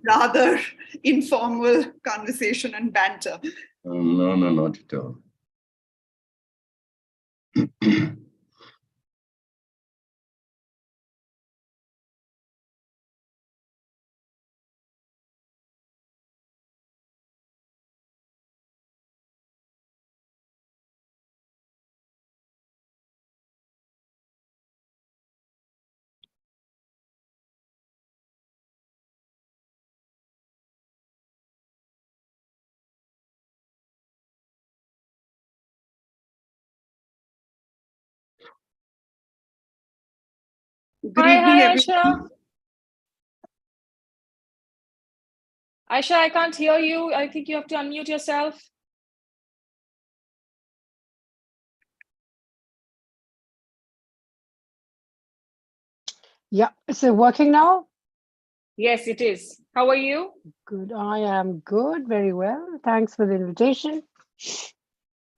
rather informal conversation and banter. No, not at all. Good evening, everyone. Aisha. Aisha, I can't hear you. I think you have to unmute yourself. Yeah, is it working now? Yes, it is. How are you? Good, I am good, very well. Thanks for the invitation.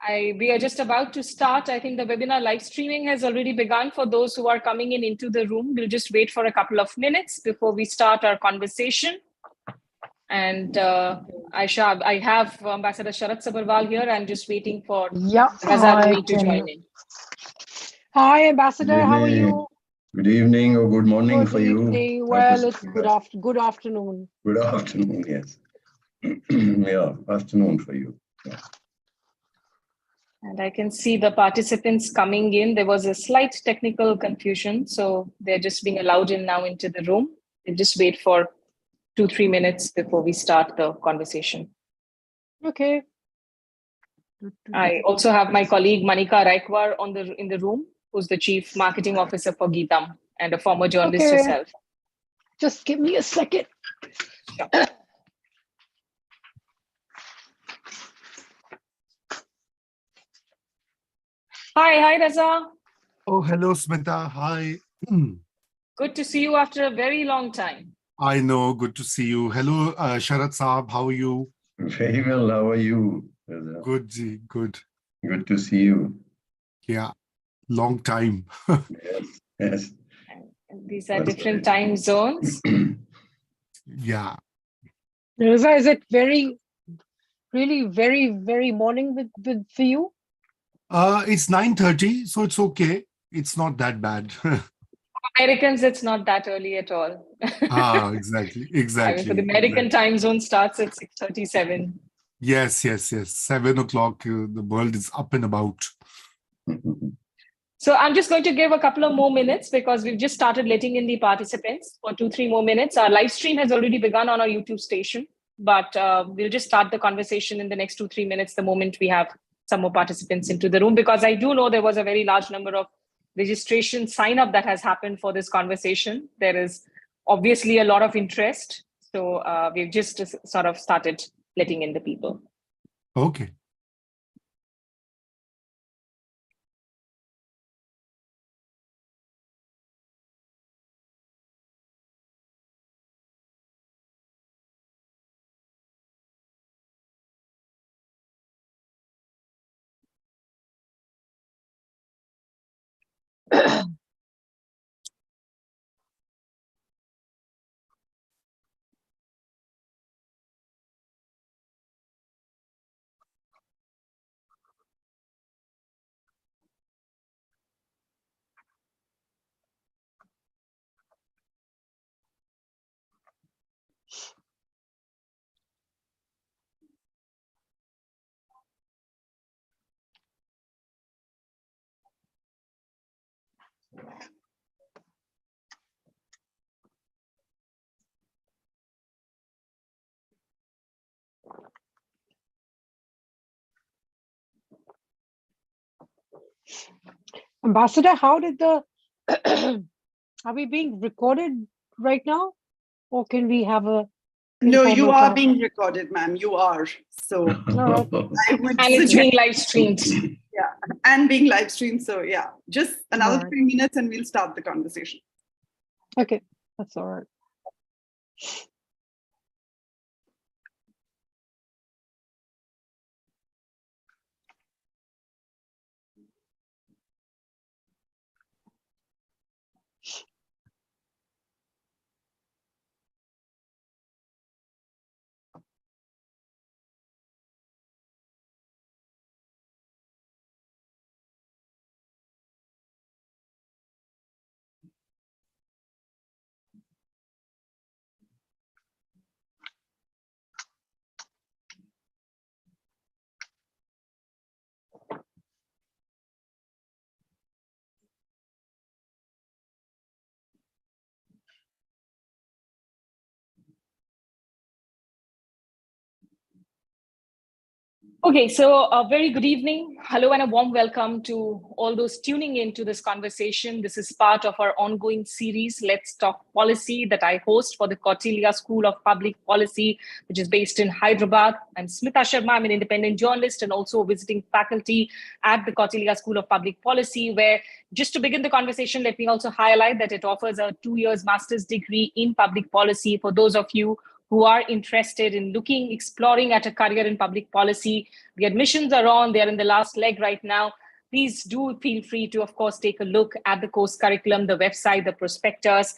We are just about to start. I think the webinar live streaming has already begun for those who are coming into the room. We'll just wait for a couple of minutes before we start our conversation. And Aisha, I have Ambassador Sharat Sabharwal here. I'm just waiting for Raza to join in. Hi, Ambassador. How are you? Good evening or good morning for you. Well, it's good afternoon. Good afternoon, yes. Yeah, afternoon for you. Yeah. And I can see the participants coming in. There was a slight technical confusion, so they're just being allowed in now into the room. We'll just wait for 2-3 minutes before we start the conversation. Okay. I also have my colleague Manika Raikwar in the room, who's the Chief Marketing Officer for Geetam and a former journalist herself. Just give me a second. Sure. Hi, Raza. Oh, hello, Smita. Hi. Good to see you after a very long time. I know. Good to see you. Hello, Sharat Saab. How are you? Very well. How are you? Good, Ji. Good. Good to see you. Yeah. Long time. Yes. And these are different time zones. Yeah. Raza, is it really very morning for you? It's 9:30, so it's okay. It's not that bad. Americans, it's not that early at all. Exactly. I mean, for the American time zone starts at 6:37. Yes. 7 o'clock. The world is up and about. So I'm just going to give a couple of more minutes because we've just started letting in the participants for 2-3 more minutes. Our live stream has already begun on our YouTube station, but we'll just start the conversation in the next 2-3 minutes the moment we have some more participants into the room, because I do know there was a very large number of registration sign up that has happened for this conversation. There is obviously a lot of interest. So we've just sort of started letting in the people. Okay. Ambassador, how did the are we being recorded right now, or can we have a No, you are being recorded, ma'am. You are. So I would and it's being live streamed. Yeah, and being live streamed. So yeah, just another 3 minutes and we'll start the conversation. Okay, that's all right. Okay, so a very good evening. Hello and a warm welcome to all those tuning in to this conversation. This is part of our ongoing series, Let's Talk Policy, that I host for the Kautilya School of Public Policy, which is based in Hyderabad. I'm Smita Sharma. I'm an independent journalist and also a visiting faculty at the Kautilya School of Public Policy, where, just to begin the conversation, let me also highlight that it offers a 2 years master's degree in public policy for those of you who are interested in exploring at a career in public policy. The admissions are on, they're in the last leg right now. Please do feel free to, of course, take a look at the course curriculum, the website, the prospectus,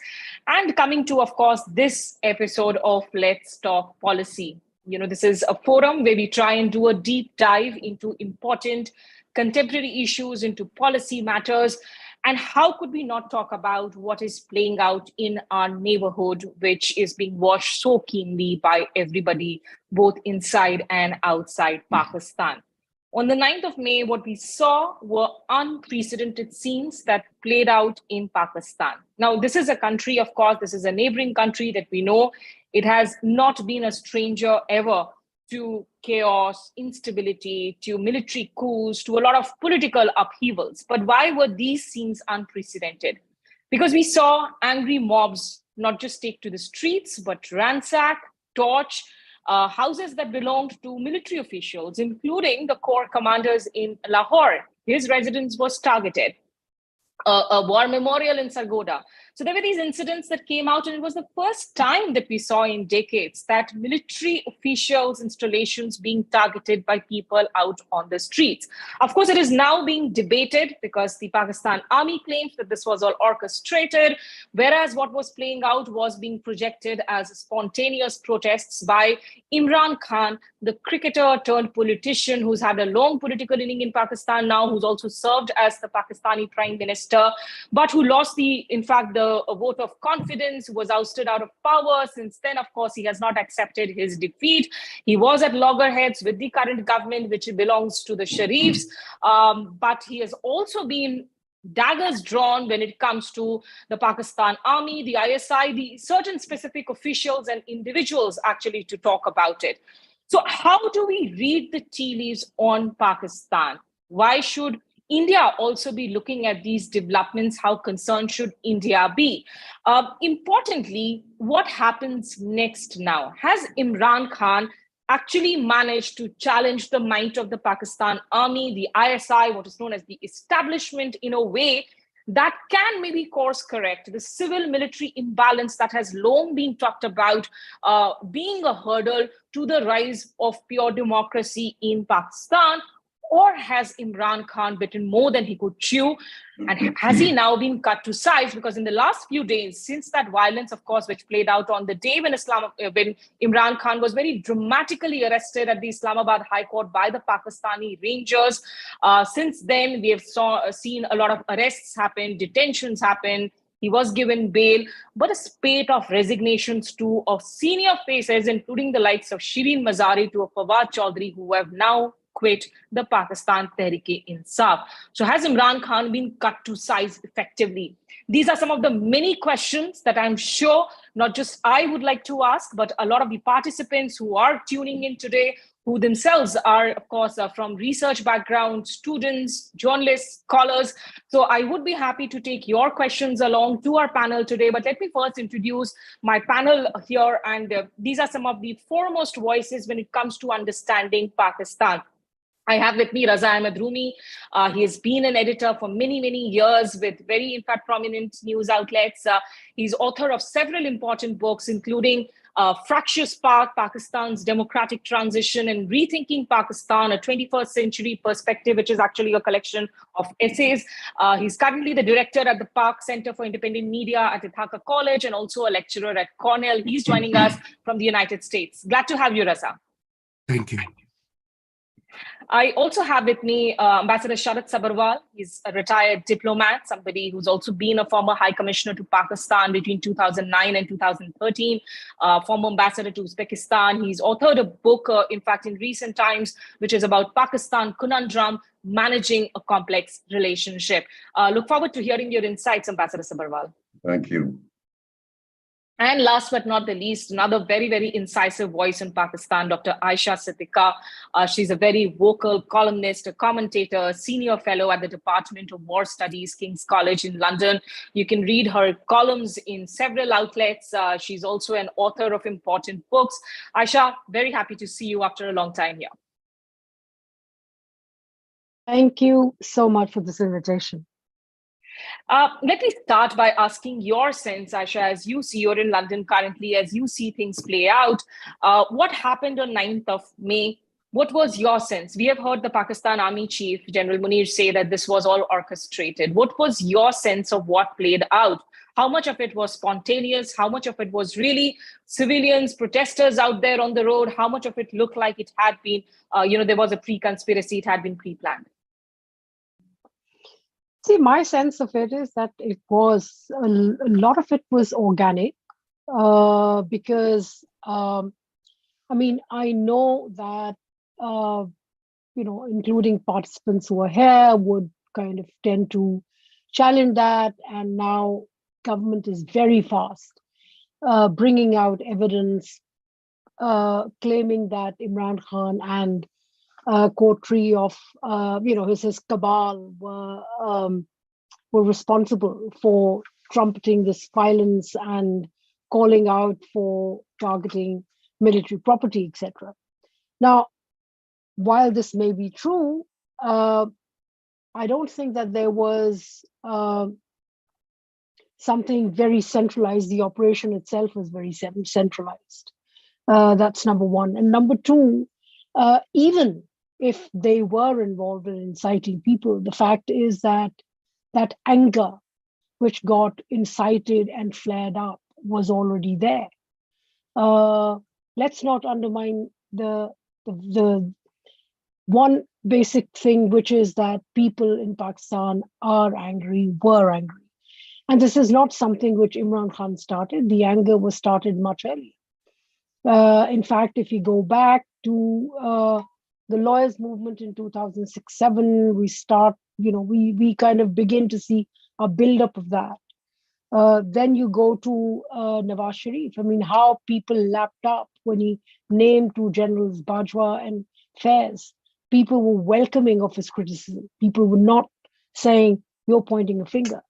and coming to, of course, this episode of Let's Talk Policy. You know, this is a forum where we try and do a deep dive into important contemporary issues, into policy matters, and how could we not talk about what is playing out in our neighborhood, which is being watched so keenly by everybody, both inside and outside Pakistan. On the 9th of May, what we saw were unprecedented scenes that played out in Pakistan. Now, this is a country, of course, this is a neighboring country that we know. It has not been a stranger ever to chaos, instability, to military coups, to a lot of political upheavals. But why were these scenes unprecedented? Because we saw angry mobs not just take to the streets, but ransack, torch houses that belonged to military officials, including the corps commanders in Lahore. His residence was targeted. A war memorial in Sargodha. So there were these incidents that came out, and it was the first time that we saw in decades that military officials' installations being targeted by people out on the streets. Of course, it is now being debated because the Pakistan army claims that this was all orchestrated, whereas what was playing out was being projected as spontaneous protests by Imran Khan, the cricketer turned politician who's had a long political inning in Pakistan now, who's also served as the Pakistani Prime Minister, but who lost in fact, the vote of confidence, was ousted out of power. Since then, of course, he has not accepted his defeat. He was at loggerheads with the current government, which belongs to the Sharifs, but he has also been daggers drawn when it comes to the Pakistan army, the ISI, the certain specific officials and individuals actually to talk about it. So how do we read the tea leaves on Pakistan? Why should India also be looking at these developments? How concerned should India be? Importantly, what happens next now? Has Imran Khan actually managed to challenge the might of the Pakistan army, the ISI, what is known as the establishment, in a way that can maybe course correct the civil military imbalance that has long been talked about being a hurdle to the rise of pure democracy in Pakistan? Or has Imran Khan bitten more than he could chew? And has he now been cut to size? Because in the last few days, since that violence, of course, which played out on the day when Imran Khan was very dramatically arrested at the Islamabad High Court by the Pakistani Rangers, since then, we have seen a lot of arrests happen, detentions happen. He was given bail, but a spate of resignations too of senior faces, including the likes of Shireen Mazari to a Fawad Chaudhry, who have now quit the Pakistan Tehreek-e-Insaf. So has Imran Khan been cut to size effectively? These are some of the many questions that I'm sure not just I would like to ask, but a lot of the participants who are tuning in today, who themselves are, of course, from research background, students, journalists, scholars. So I would be happy to take your questions along to our panel today. But let me first introduce my panel here. And these are some of the foremost voices when it comes to understanding Pakistan. I have with me Raza Ahmed Rumi. He has been an editor for many, many years with very, in fact, prominent news outlets. He's author of several important books, including Fractious Path, Pakistan's Democratic Transition and Rethinking Pakistan, a 21st Century Perspective, which is actually a collection of essays. He's currently the director at the Pak Center for Independent Media at Ithaca College and also a lecturer at Cornell. He's joining us from the United States. Glad to have you, Raza. Thank you. I also have with me Ambassador Sharat Sabharwal. He's a retired diplomat, somebody who's also been a former High Commissioner to Pakistan between 2009 and 2013, former ambassador to Uzbekistan. He's authored a book, in fact, in recent times, which is about Pakistan Conundrum, managing a complex relationship. Look forward to hearing your insights, Ambassador Sabharwal. Thank you. And last but not the least, another very, very incisive voice in Pakistan, Dr. Aisha Siddiqa. She's a very vocal columnist, a commentator, a senior fellow at the Department of War Studies, King's College in London. You can read her columns in several outlets. She's also an author of important books. Aisha, very happy to see you after a long time here. Thank you so much for this invitation. Let me start by asking your sense, Aisha, as you see, you're in London currently, as you see things play out. What happened on 9th of May? What was your sense? We have heard the Pakistan Army Chief, General Munir, say that this was all orchestrated. What was your sense of what played out? How much of it was spontaneous? How much of it was really civilians, protesters out there on the road? How much of it looked like it had been, there was a pre-conspiracy, it had been pre-planned? See, my sense of it is that it was, a lot of it was organic because, I know that, including participants who are here would kind of tend to challenge that. And now government is very fast, bringing out evidence, claiming that Imran Khan and coterie of his cabal were responsible for trumpeting this violence and calling out for targeting military property, etc. Now, while this may be true, I don't think that there was something very centralized. The operation itself was very centralized. That's number one. And number two, even if they were involved in inciting people, the fact is that that anger which got incited and flared up was already there. Let's not undermine the one basic thing, which is that people in Pakistan were angry. And this is not something which Imran Khan started. The anger was started much earlier. In fact, if you go back to the lawyers' movement in 2006-07, we kind of begin to see a buildup of that. Then you go to Nawaz Sharif. How people lapped up when he named two generals, Bajwa and Faiz. People were welcoming of his criticism. People were not saying, you're pointing a finger.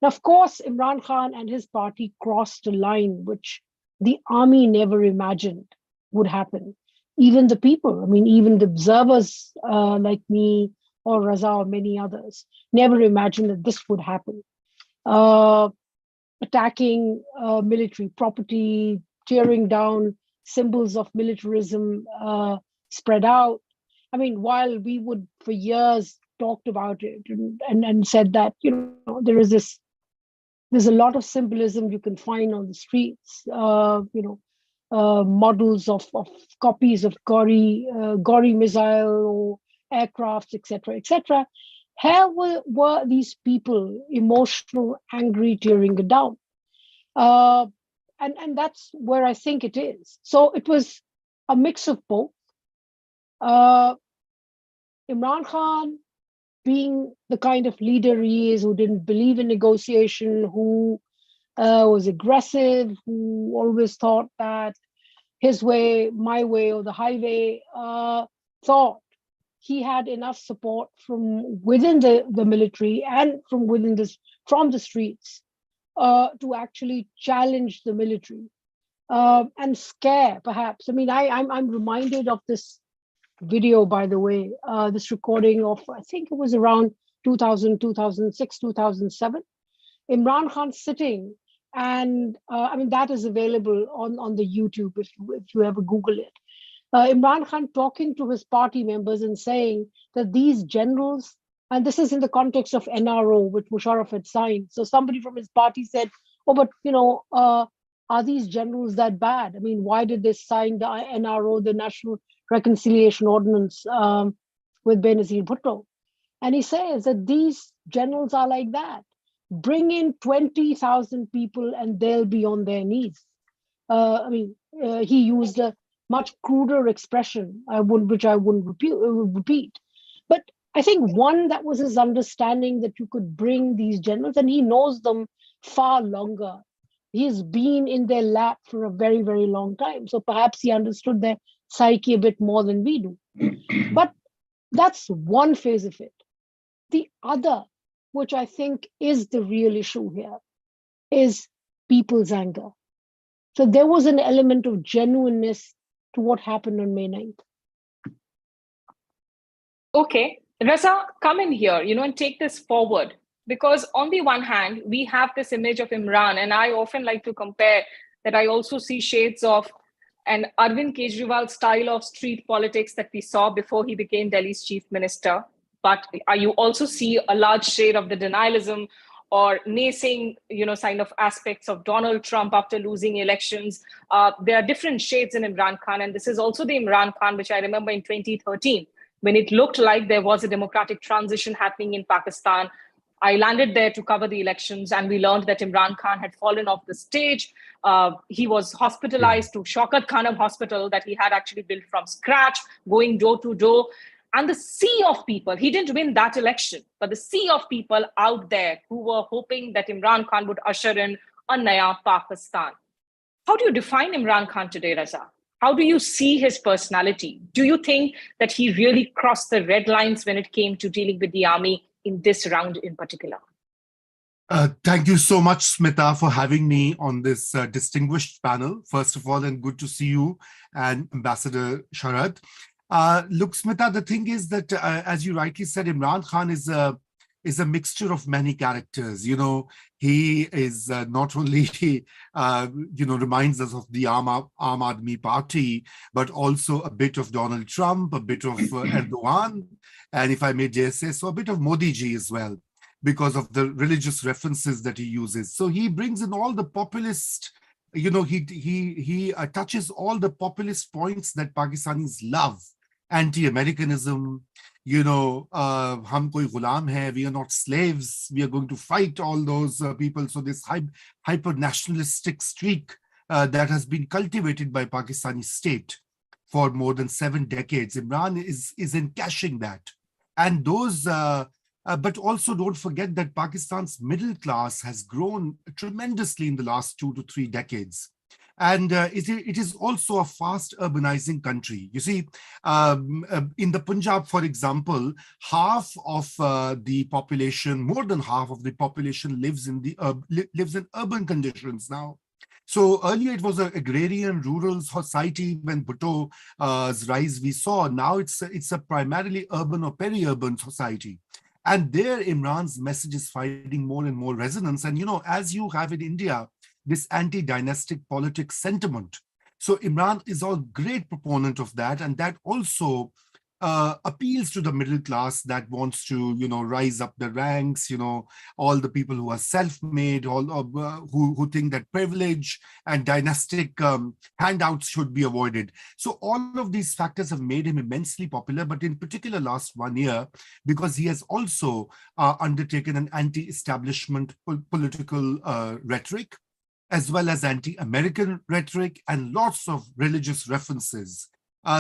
Now, of course, Imran Khan and his party crossed a line which the army never imagined would happen. Even the people, even the observers like me or Raza or many others, never imagined that this would happen. Attacking military property, tearing down symbols of militarism spread out. While we would for years talked about it and said that, there's a lot of symbolism you can find on the streets, models of copies of Gori missile or aircrafts, etc. How were these people emotional, angry, tearing it down? And that's where I think it is. So it was a mix of both. Imran Khan, being the kind of leader he is, who didn't believe in negotiation, who was aggressive, who always thought that his way, my way, or the highway, thought he had enough support from within the military and from the streets to actually challenge the military and scare, perhaps. I'm reminded of this video, by the way, this recording of, I think it was around 2000, 2006, 2007. Imran Khan sitting, and that is available on the YouTube if you ever Google it. Imran Khan talking to his party members and saying that these generals, and this is in the context of NRO, which Musharraf had signed. So somebody from his party said, oh, but are these generals that bad? Why did they sign the NRO, the National Reconciliation Ordinance, with Benazir Bhutto? And he says that these generals are like that. Bring in 20,000 people and they'll be on their knees. He used a much cruder expression, which I wouldn't repeat. But I think one, that was his understanding that you could bring these generals, and he knows them far longer He's been in their lap for a very, very long time. So perhaps he understood their psyche a bit more than we do. But that's one phase of it. The other, which I think is the real issue here, is people's anger. So there was an element of genuineness to what happened on May 9th. Okay, Raza, come in here, and take this forward. Because on the one hand, we have this image of Imran, and I often like to compare that I also see shades of an Arvind Kejriwal style of street politics that we saw before he became Delhi's chief minister. But you also see a large shade of the denialism or naysaying, sign of aspects of Donald Trump after losing elections. There are different shades in Imran Khan, and this is also the Imran Khan, which I remember in 2013, when it looked like there was a democratic transition happening in Pakistan. I landed there to cover the elections, and we learned that Imran Khan had fallen off the stage. He was hospitalized to Shaukat Khanum Hospital that he had actually built from scratch, going door to door. And the sea of people, he didn't win that election, but the sea of people out there who were hoping that Imran Khan would usher in a Naya Pakistan. How do you define Imran Khan today, Raza? How do you see his personality? Do you think that he really crossed the red lines when it came to dealing with the army in this round in particular? Thank you so much, Smita, for having me on this distinguished panel. First of all, and good to see you and Ambassador Sharad. Look, Smita, the thing is that, as you rightly said, Imran Khan is a mixture of many characters. He is not only, reminds us of the Aam Aadmi Party, but also a bit of Donald Trump, a bit of Erdogan, and if I may dare say, so a bit of Modi ji as well, because of the religious references that he uses. So he brings in all the populist, he touches all the populist points that Pakistanis love. Anti-Americanism, hum koi ghulam hai, we are not slaves, we are going to fight all those people. So this hyper-nationalistic streak that has been cultivated by Pakistani state for more than 7 decades, Imran is encashing that. And those, but also don't forget that Pakistan's middle class has grown tremendously in the last 2 to 3 decades. And it is also a fast urbanizing country. You see, in the Punjab, for example, half of the population, more than half of the population lives in urban conditions now. So earlier it was an agrarian rural society when Bhutto's rise we saw. Now it's a primarily urban or peri-urban society. And there Imran's message is finding more and more resonance. And as you have in India, this anti-dynastic politics sentiment. So Imran is a great proponent of that, and that also appeals to the middle class that wants to, rise up the ranks, all the people who are self-made, all who think that privilege and dynastic handouts should be avoided. So all of these factors have made him immensely popular, but in particular last 1 year, because he has also undertaken an anti-establishment political rhetoric, as well as anti-American rhetoric and lots of religious references.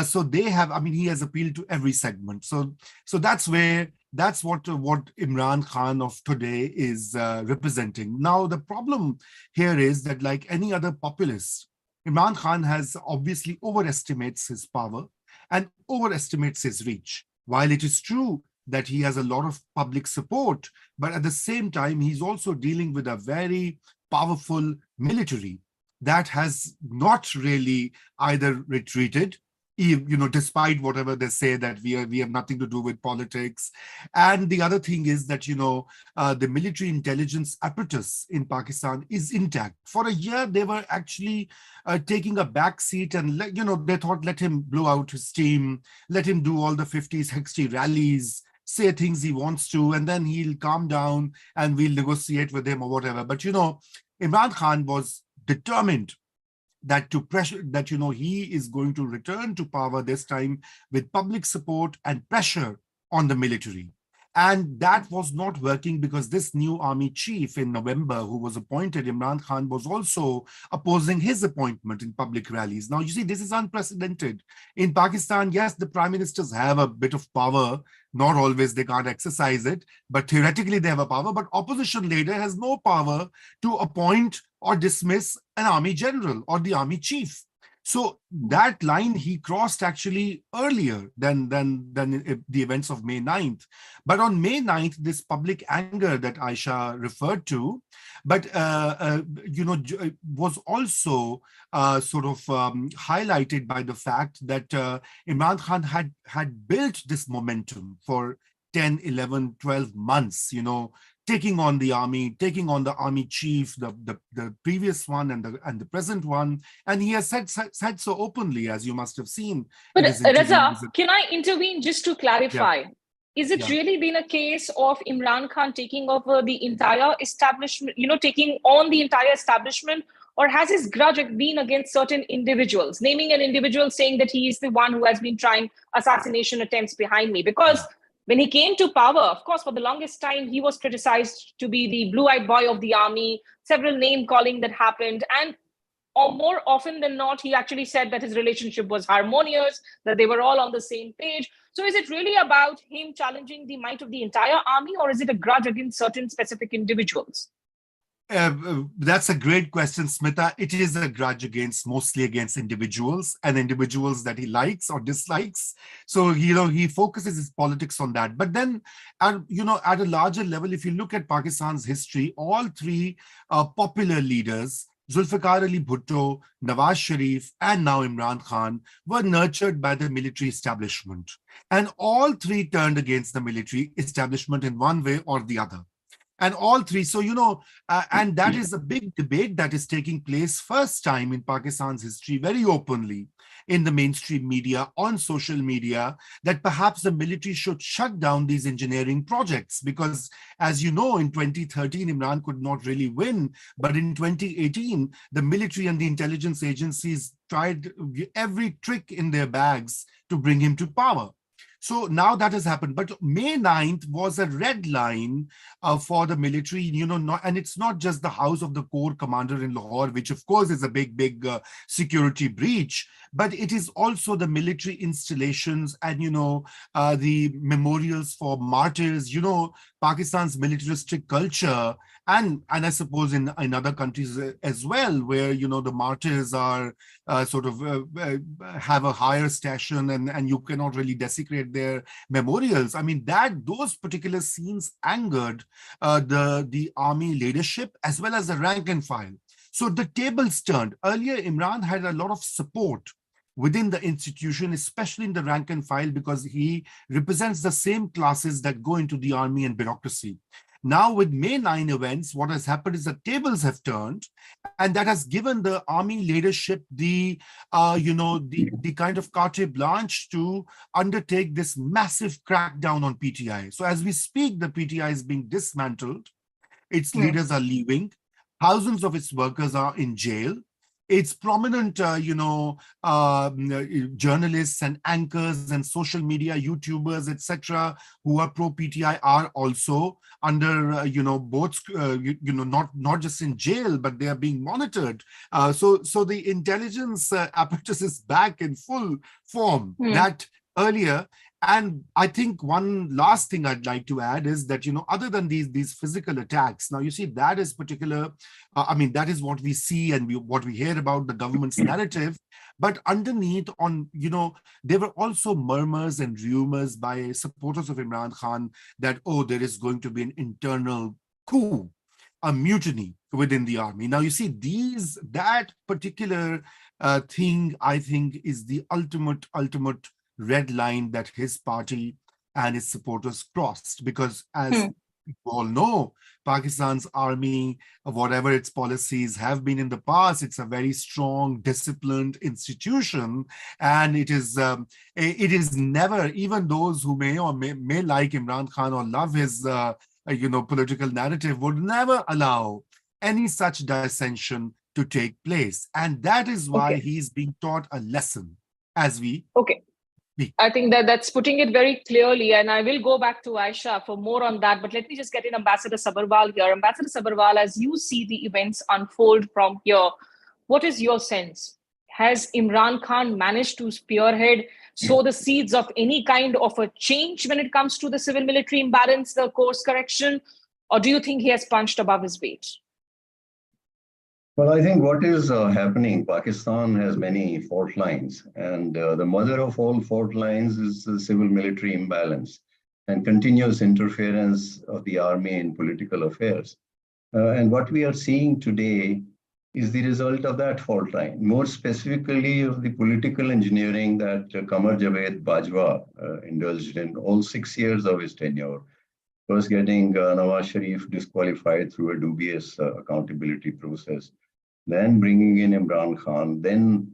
So they have, he has appealed to every segment. So that's what Imran Khan of today is representing. Now, the problem here is that, like any other populist, Imran Khan has obviously overestimates his power and overestimates his reach. While it is true that he has a lot of public support, but at the same time, he's also dealing with a very powerful military that has not really either retreated, despite whatever they say that we have nothing to do with politics. And the other thing is that, the military intelligence apparatus in Pakistan is intact. For a year, they were actually taking a back seat and, they thought, let him blow out his steam, let him do all the 50, 60 rallies, say things he wants to, and then he'll calm down and we'll negotiate with him or whatever. But, Imran Khan was determined that he is going to return to power this time with public support and pressure on the military. And that was not working because this new army chief in November, who was appointed, Imran Khan, was also opposing his appointment in public rallies. Now, you see, this is unprecedented. In Pakistan, yes, the prime ministers have a bit of power. Not always, they can't exercise it, but theoretically they have a power. But opposition leader has no power to appoint or dismiss an army general or the army chief. So that line he crossed actually earlier than the events of May 9th. But on May 9th, this public anger that Aisha referred to, but was also highlighted by the fact that Imran Khan had built this momentum for 10, 11, 12 months, taking on the army, taking on the army chief, the previous one and the present one, and he has said so openly, as you must have seen. But Raza, can I intervene just to clarify? Yeah. Is it really been a case of Imran Khan taking over the entire establishment, taking on the entire establishment, or has his grudge been against certain individuals, naming an individual saying that he is the one who has been trying assassination attempts behind me? Because when he came to power, of course, for the longest time, he was criticized to be the blue-eyed boy of the army, several name calling that happened. And or more often than not, he actually said that his relationship was harmonious, that they were all on the same page. So is it really about him challenging the might of the entire army, or is it a grudge against certain specific individuals? That's a great question, Smita. It is a grudge mostly against individuals and individuals that he likes or dislikes. So, he focuses his politics on that. But then, at a larger level, if you look at Pakistan's history, all three popular leaders, Zulfikar Ali Bhutto, Nawaz Sharif, and now Imran Khan, were nurtured by the military establishment. And all three turned against the military establishment in one way or the other. And all three, so, and that is a big debate that is taking place first time in Pakistan's history very openly in the mainstream media, on social media, that perhaps the military should shut down these engineering projects. Because as you know, in 2013, Imran could not really win. But in 2018, the military and the intelligence agencies tried every trick in their bags to bring him to power. So now that has happened. But May 9th was a red line for the military, and it's not just the house of the Corps commander in Lahore, which of course is a big security breach, but it is also the military installations and, the memorials for martyrs, Pakistan's militaristic culture, and I suppose in other countries as well, where, the martyrs are have a higher station and you cannot really desecrate their memorials. I mean, those particular scenes angered the army leadership as well as the rank and file. So the tables turned. Earlier, Imran had a lot of support within the institution, especially in the rank and file, because he represents the same classes that go into the army and bureaucracy. Now, with May 9 events, what has happened is the tables have turned, and that has given the army leadership the kind of carte blanche to undertake this massive crackdown on PTI. So as we speak, the PTI is being dismantled. Its leaders are leaving. Thousands of its workers are in jail. Its prominent, journalists and anchors and social media YouTubers, etc., who are pro-PTI are also under, both, not just in jail, but they are being monitored. So the intelligence apparatus is back in full form. That earlier. And I think one last thing I'd like to add is that, other than these physical attacks, now you see that is particular, that is what we see and what we hear about the government's narrative. But underneath there were also murmurs and rumors by supporters of Imran Khan that, there is going to be an internal coup, a mutiny within the army. Now, you see, that particular thing, I think, is the ultimate red line that his party and his supporters crossed, because as you all know, Pakistan's army, whatever its policies have been in the past, it's a very strong, disciplined institution, and it is never, even those who may like Imran Khan or love his political narrative, would never allow any such dissension to take place, and that is why he's being taught a lesson as we. I think that's putting it very clearly, and I will go back to Aisha for more on that. But let me just get in Ambassador Sabharwal here. Ambassador Sabharwal, as you see the events unfold from here, what is your sense? Has Imran Khan managed to spearhead, sow the seeds of any kind of a change when it comes to the civil-military imbalance, the course correction, or do you think he has punched above his weight? Well, I think what is happening, Pakistan has many fault lines, and the mother of all fault lines is the civil-military imbalance and continuous interference of the army in political affairs. And what we are seeing today is the result of that fault line, more specifically of the political engineering that Qamar Javed Bajwa indulged in all 6 years of his tenure. First getting Nawaz Sharif disqualified through a dubious accountability process, then bringing in Imran Khan, then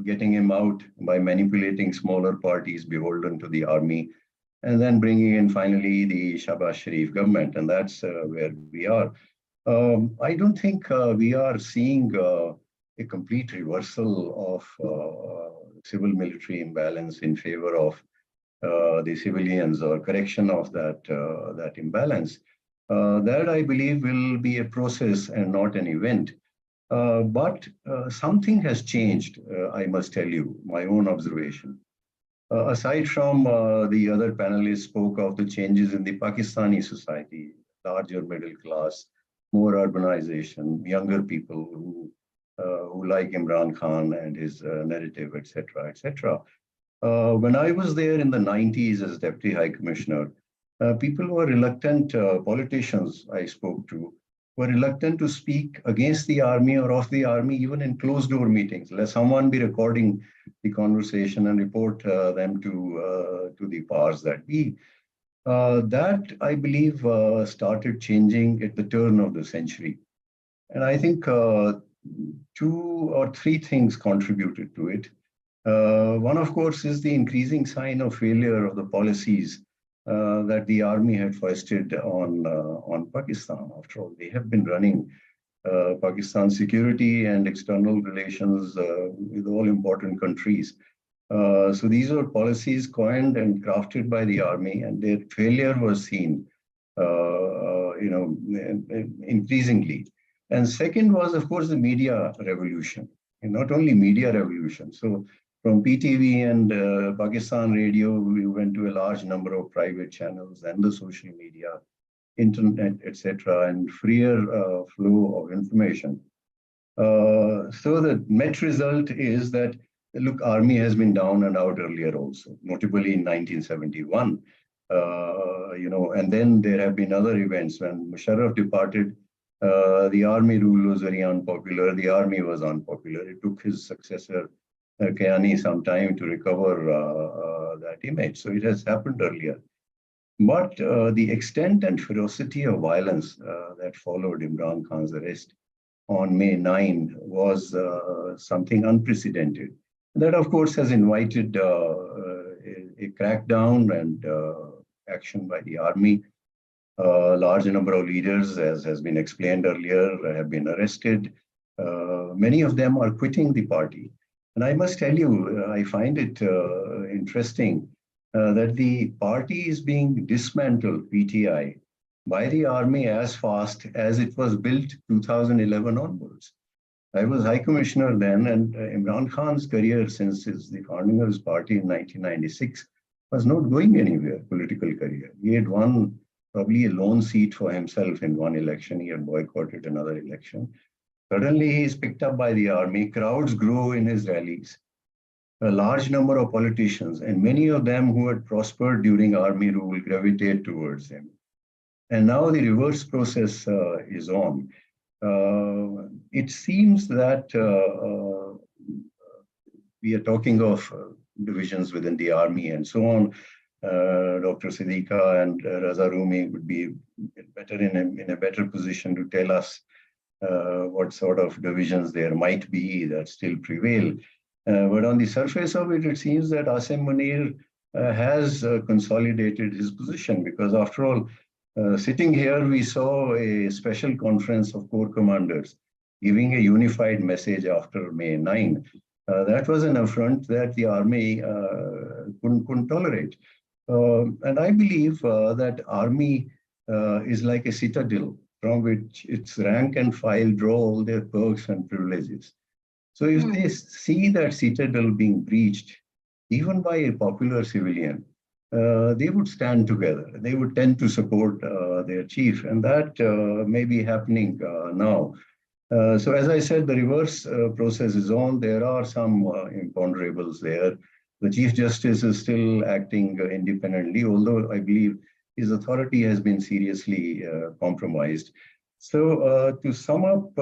getting him out by manipulating smaller parties beholden to the army, and then bringing in finally the Shahbaz Sharif government, and that's where we are. I don't think we are seeing a complete reversal of civil-military imbalance in favor of the civilians or correction of that imbalance. That I believe will be a process and not an event. But something has changed, I must tell you, my own observation. Aside from the other panelists spoke of the changes in the Pakistani society, larger middle class, more urbanization, younger people who like Imran Khan and his narrative, etc., etc. When I was there in the 90s as Deputy High Commissioner, people were reluctant, politicians I spoke to, were reluctant to speak against the army or of the army, even in closed-door meetings. Let someone be recording the conversation and report them to the powers that be. That, I believe, started changing at the turn of the century. And I think 2 or 3 things contributed to it. One, of course, is the increasing sign of failure of the policies that the army had foisted on Pakistan. After all, they have been running Pakistan's security and external relations with all important countries. So these are policies coined and crafted by the army, and their failure was seen, increasingly. And second was, of course, the media revolution, and not only media revolution. So from PTV and Pakistan Radio, we went to a large number of private channels and the social media, internet, etc., and freer flow of information. So the net result is that, look, army has been down and out earlier also, notably in 1971. And then there have been other events. When Musharraf departed, the army rule was very unpopular. The army was unpopular. It took his successor, Kayani, some time to recover that image. So it has happened earlier. But the extent and ferocity of violence that followed Imran Khan's arrest on May 9 was something unprecedented. That, of course, has invited a crackdown and action by the army. A large number of leaders, as has been explained earlier, have been arrested. Many of them are quitting the party. And I must tell you, I find it interesting that the party is being dismantled, PTI, by the army as fast as it was built 2011 onwards. I was High Commissioner then, and Imran Khan's career since the founding of his party in 1996 was not going anywhere, political career. He had won probably a lone seat for himself in one election. He had boycotted another election. Suddenly, he is picked up by the army. Crowds grow in his rallies. A large number of politicians, and many of them who had prospered during army rule, gravitate towards him. And now the reverse process is on. It seems that we are talking of divisions within the army and so on. Dr. Siddiqa and Raza Rumi would be better in a better position to tell us what sort of divisions there might be that still prevail. But on the surface of it, it seems that Asim Munir has consolidated his position, because after all, sitting here, we saw a special conference of corps commanders giving a unified message after May 9. That was an affront that the army couldn't tolerate. And I believe that army is like a citadel from which its rank and file draw all their perks and privileges. So if they see that citadel being breached, even by a popular civilian, they would stand together. They would tend to support their chief, and that may be happening now. So as I said, the reverse process is on. There are some imponderables there. The Chief Justice is still acting independently, although I believe his authority has been seriously compromised. So to sum up,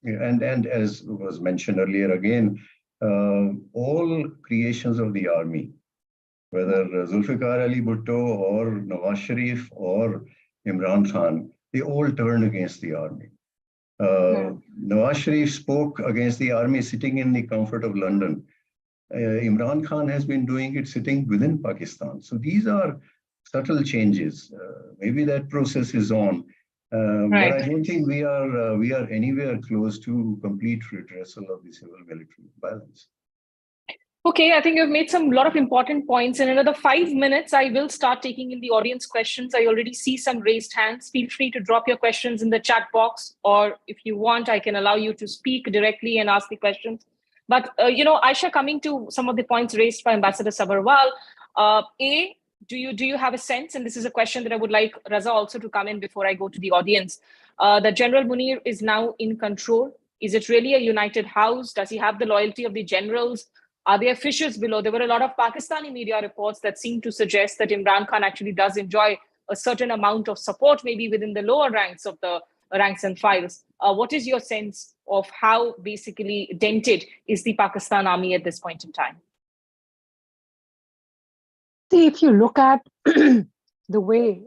and as was mentioned earlier again, all creations of the army, whether Zulfikar Ali Bhutto or Nawaz Sharif or Imran Khan, they all turned against the army. Nawaz Sharif spoke against the army sitting in the comfort of London. Imran Khan has been doing it sitting within Pakistan. So these are subtle changes. Maybe that process is on, but I don't think we are anywhere close to complete redressal of the civil-military balance. Okay, I think you've made a lot of important points. In another 5 minutes, I will start taking in the audience questions. I already see some raised hands. Feel free to drop your questions in the chat box, or if you want, I can allow you to speak directly and ask the questions. But, Aisha, coming to some of the points raised by Ambassador Sabharwal, do you have a sense, and this is a question that I would like Raza also to come in before I go to the audience, that General Munir is now in control? Is it really a united house? Does he have the loyalty of the generals? Are there fissures below? There were a lot of Pakistani media reports that seem to suggest that Imran Khan actually does enjoy a certain amount of support, maybe within the lower ranks of the ranks and files. What is your sense of how basically dented is the Pakistan army at this point in time? See, if you look at the way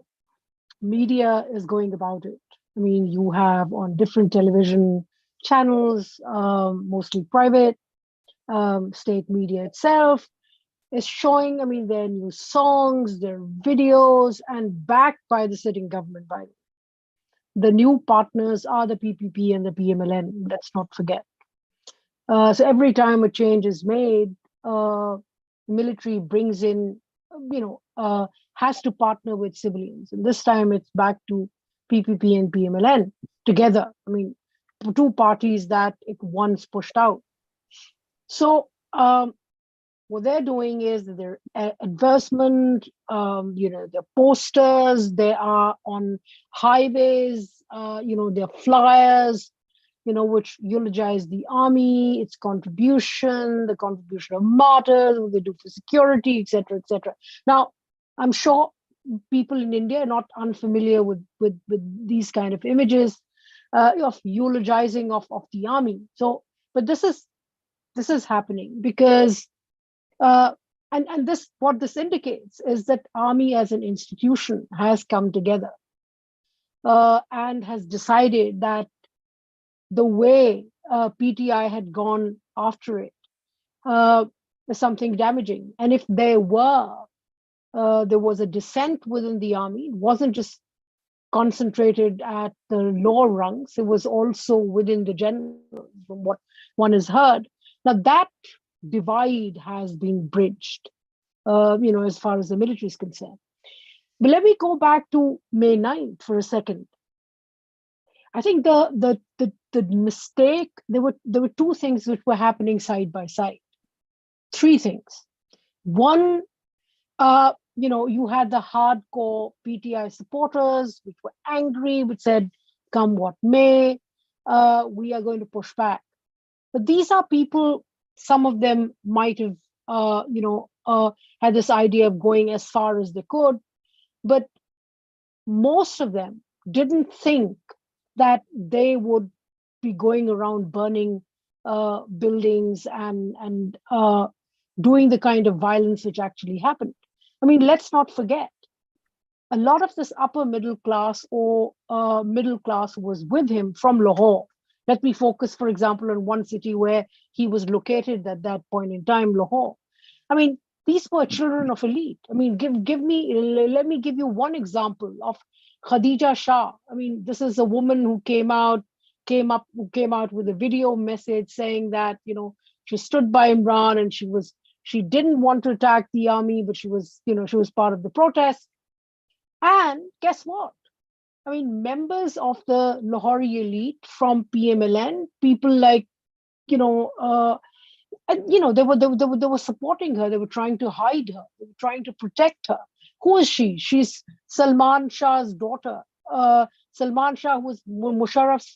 media is going about it, I mean, you have on different television channels, mostly private, state media itself is showing, I mean, their new songs, their videos, and backed by the sitting government. By the new partners are the PPP and the PMLN. Let's not forget. So every time a change is made, military brings in, has to partner with civilians, and this time it's back to PPP and PMLN together. I mean, two parties that it once pushed out. So what they're doing is their advertisement, their posters, they are on highways, their flyers, which eulogize the army, its contribution, the contribution of martyrs, what they do for security, etc., etc. Now, I'm sure people in India are not unfamiliar with these kind of images of eulogizing of the army. So, but this is happening because, and this, what this indicates is that army as an institution has come together and has decided that the way PTI had gone after it is something damaging. And if there was a dissent within the army, it wasn't just concentrated at the lower ranks, it was also within the generals, from what one has heard. Now that divide has been bridged, as far as the military is concerned. But let me go back to May 9th for a second. I think the mistake, there were two things which were happening side by side. Three things. One, you had the hardcore PTI supporters which were angry, which said, come what may, we are going to push back. But these are people, some of them might have, had this idea of going as far as they could, but most of them didn't think that they would be going around burning buildings and doing the kind of violence which actually happened. I mean, let's not forget, a lot of this upper middle class or middle class was with him from Lahore. Let me focus, for example, on one city where he was located at that point in time, Lahore. I mean, these were children of elite. I mean, let me give you one example of Khadija Shah. I mean, this is a woman who came out with a video message saying that, she stood by Imran and she didn't want to attack the army, but she was part of the protest. And guess what? I mean, members of the Lahori elite from PMLN, people like, they were supporting her. They were trying to hide her. They were trying to protect her. Who is she? She's Salman Shah's daughter. Salman Shah was Musharraf's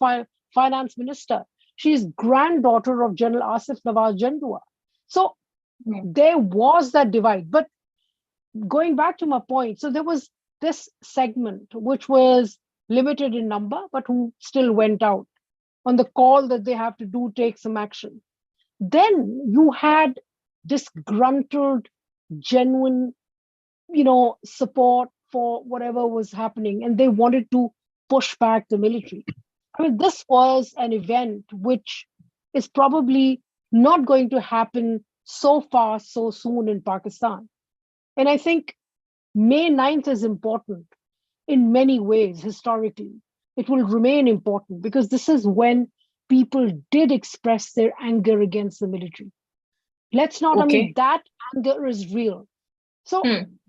finance minister. She's granddaughter of General Asif Nawaz Jandua. So there was that divide. But going back to my point, so there was this segment which was limited in number, but who still went out on the call that they have to take some action. Then you had disgruntled, genuine, support for whatever was happening, and they wanted to push back the military. I mean, this was an event which is probably not going to happen so fast, so soon in Pakistan. And I think May 9th is important in many ways historically. It will remain important because this is when people did express their anger against the military. Let's not, I mean, that anger is real. So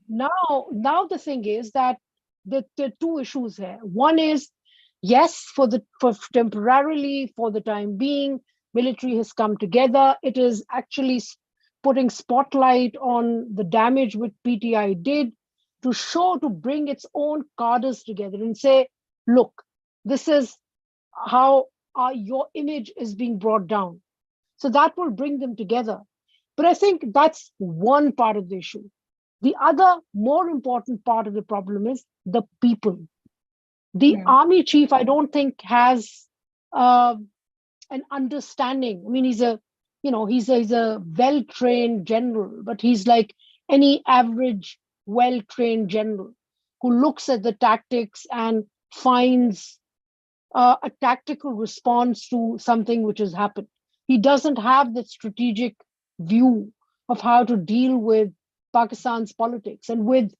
now the thing is that there are two issues here. One is, yes, for temporarily, for the time being, military has come together. It is actually putting spotlight on the damage which PTI did to bring its own cadres together and say, look, this is how your image is being brought down. So that will bring them together. But I think that's one part of the issue. The other more important part of the problem is the people. The army chief, I don't think, has an understanding. I mean, he's a well-trained general, but he's like any average well-trained general who looks at the tactics and finds a tactical response to something which has happened. He doesn't have the strategic view of how to deal with Pakistan's politics and with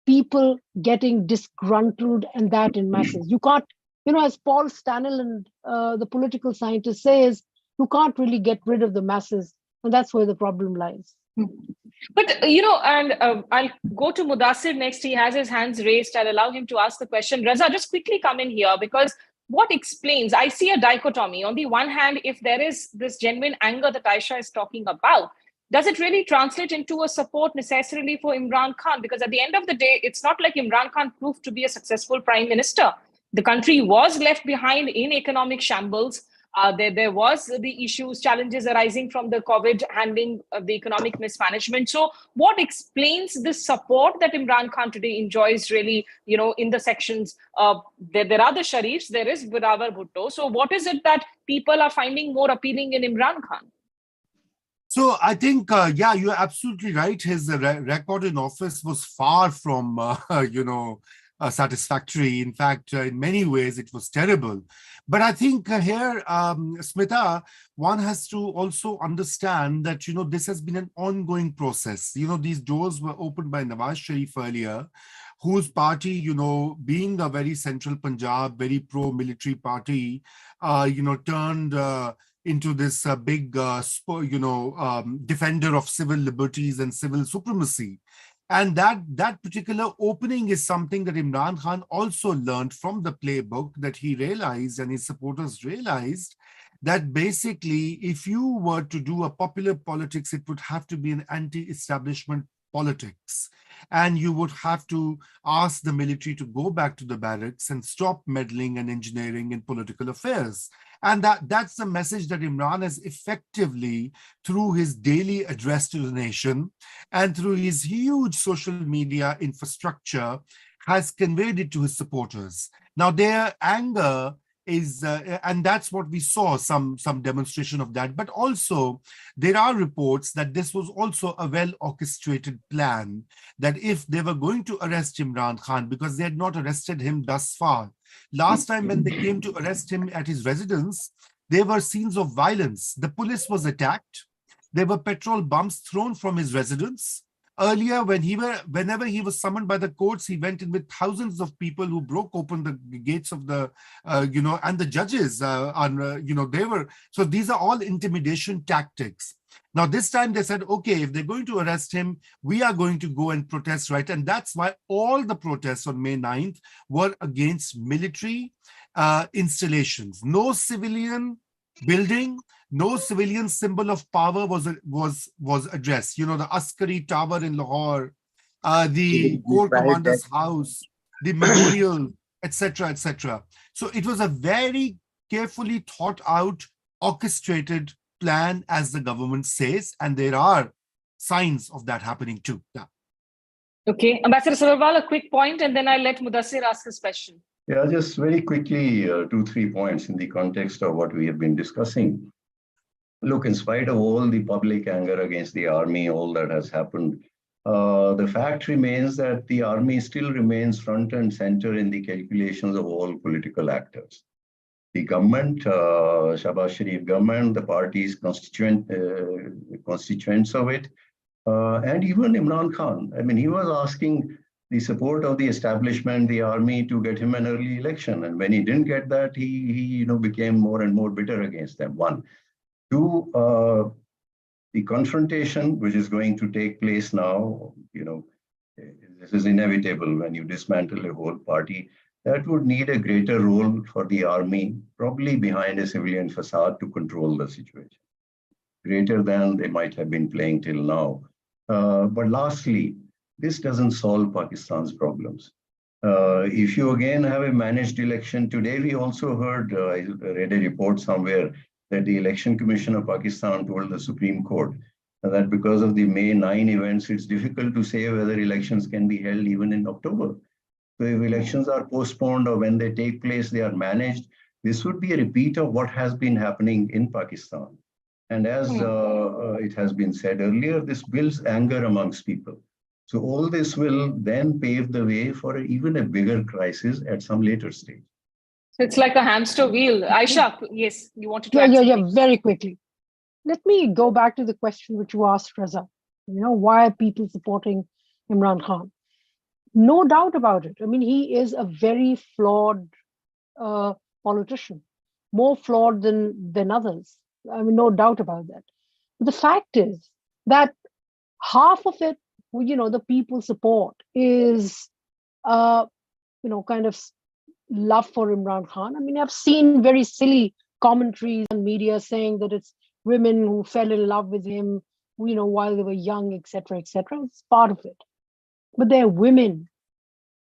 people getting disgruntled and that in masses. You can't, as Paul Stanley, the political scientist, says, you can't really get rid of the masses. And that's where the problem lies. But, and I'll go to Mudassir next. He has his hands raised. I'll allow him to ask the question. Raza, just quickly come in here, because what explains, I see a dichotomy. On the one hand, if there is this genuine anger that Aisha is talking about, does it really translate into a support necessarily for Imran Khan? Because at the end of the day, it's not like Imran Khan proved to be a successful prime minister. The country was left behind in economic shambles. There was the issues, challenges arising from the COVID handling of the economic mismanagement. So what explains this support that Imran Khan today enjoys really, in the sections? There are the Sharifs, there is Birawar Bhutto. So what is it that people are finding more appealing in Imran Khan? So I think, you're absolutely right. His record in office was far from, satisfactory. In fact, in many ways, it was terrible. But I think here, Smita, one has to also understand that, this has been an ongoing process. These doors were opened by Nawaz Sharif earlier, whose party, being a very central Punjab, very pro-military party, turned into this big, defender of civil liberties and civil supremacy. And that particular opening is something that Imran Khan also learned from the playbook, that he realized and his supporters realized that basically, if you were to do a popular politics, it would have to be an anti-establishment politics. And you would have to ask the military to go back to the barracks and stop meddling and engineering in political affairs. And that's the message that Imran has effectively, through his daily address to the nation and through his huge social media infrastructure, has conveyed it to his supporters. Now, their anger is, and that's what we saw, some demonstration of that. But also, there are reports that this was also a well-orchestrated plan, that if they were going to arrest Imran Khan, because they had not arrested him thus far, last time when they came to arrest him at his residence, there were scenes of violence. The police was attacked. There were petrol bombs thrown from his residence. Earlier, whenever he was summoned by the courts, he went in with thousands of people who broke open the gates of the, and the judges, they were, so these are all intimidation tactics. Now, this time they said, okay, if they're going to arrest him, we are going to go and protest, right? And that's why all the protests on May 9th were against military installations. No civilian building, no civilian symbol of power was addressed. The Askari Tower in Lahore, the Corps Commander's house, the memorial, etc., etc. So it was a very carefully thought out, orchestrated plan as the government says, and there are signs of that happening too. Yeah. Okay, Ambassador Sabharwal, a quick point, and then I'll let Mudassir ask his question. Yeah, just very quickly, 2-3 points in the context of what we have been discussing. Look, in spite of all the public anger against the army, all that has happened, the fact remains that the army still remains front and center in the calculations of all political actors. The government, Shahbaz Sharif government, the parties constituents of it, and even Imran Khan. I mean, he was asking the support of the establishment, the army, to get him an early election. And when he didn't get that, he became more and more bitter against them. One. Two, the confrontation, which is going to take place now, this is inevitable when you dismantle a whole party. That would need a greater role for the army, probably behind a civilian facade, to control the situation, greater than they might have been playing till now. But lastly, this doesn't solve Pakistan's problems. If you again have a managed election, today we also heard, I read a report somewhere, that the Election Commission of Pakistan told the Supreme Court that because of the May 9 events, it's difficult to say whether elections can be held even in October. So if elections are postponed or when they take place, they are managed, this would be a repeat of what has been happening in Pakistan. And as it has been said earlier, this builds anger amongst people. So all this will then pave the way for even a bigger crisis at some later stage. So it's like a hamster wheel. Aisha, yes, you wanted to add Yeah, something. very quickly. Let me go back to the question which you asked, Raza. Why are people supporting Imran Khan? No doubt about it. I mean, he is a very flawed politician, more flawed than others. I mean, no doubt about that. But the fact is that half of it, the people support is, kind of love for Imran Khan. I mean, I've seen very silly commentaries on media saying that it's women who fell in love with him, while they were young, etc., etc. It's part of it. But they're women,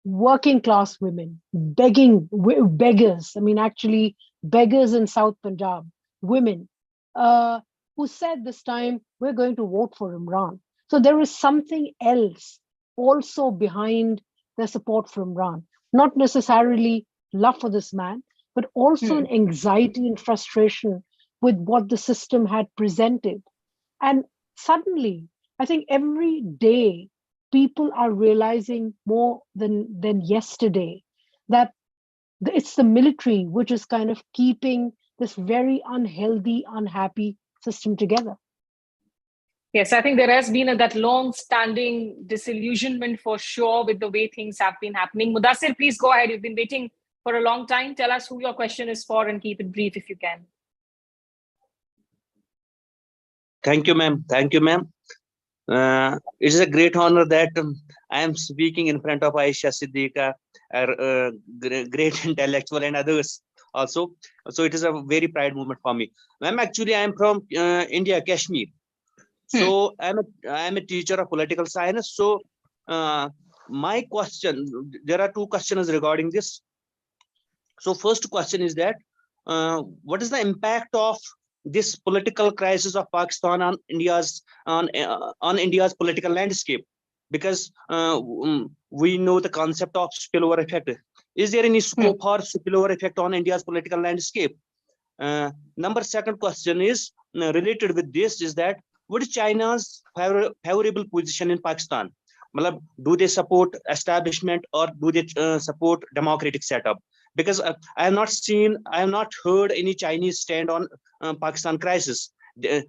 working class women, beggars. I mean, actually, beggars in South Punjab, women, who said this time, we're going to vote for Imran. So there is something else also behind their support for Imran. Not necessarily love for this man, but also an anxiety and frustration with what the system had presented. And suddenly, I think every day, people are realizing more than yesterday that it's the military which is kind of keeping this very unhealthy, unhappy system together. Yes, I think there has been that long-standing disillusionment for sure with the way things have been happening. Mudassir, please go ahead. You've been waiting for a long time. Tell us who your question is for and keep it brief if you can. Thank you, ma'am. Thank you, ma'am. It is a great honor that I am speaking in front of Aisha Siddiqa, a great intellectual, and others also. So it is a very proud moment for me. Ma'am, actually, I am from India, Kashmir. So I'm a teacher of political science. So my question, there are two questions regarding this. So first question is that what is the impact of this political crisis of Pakistan on India's political landscape? Because we know the concept of spillover effect. Is there any scope for spillover effect on India's political landscape? Second question is related with this, is that what is China's favorable position in Pakistan? Do they support establishment or do they support democratic setup? Because I have not heard any Chinese stand on Pakistan crisis. They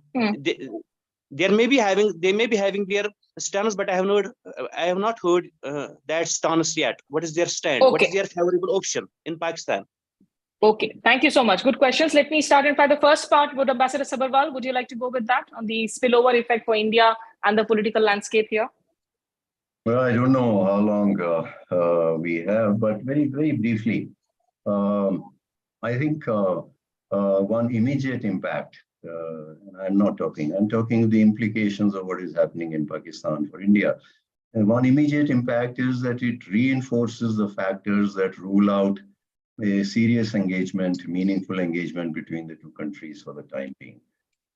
may be having their stance, but I have not heard that stance yet. What is their stand? Okay. What is their favorable option in Pakistan? Okay, thank you so much. Good questions. Let me start by the first part. Would Ambassador Sabharwal, would you like to go with that on the spillover effect for India and the political landscape here? Well, I don't know how long we have, but very, very briefly, I think one immediate impact, I'm talking the implications of what is happening in Pakistan for India. And one immediate impact is that it reinforces the factors that rule out a serious engagement, meaningful engagement between the two countries for the time being.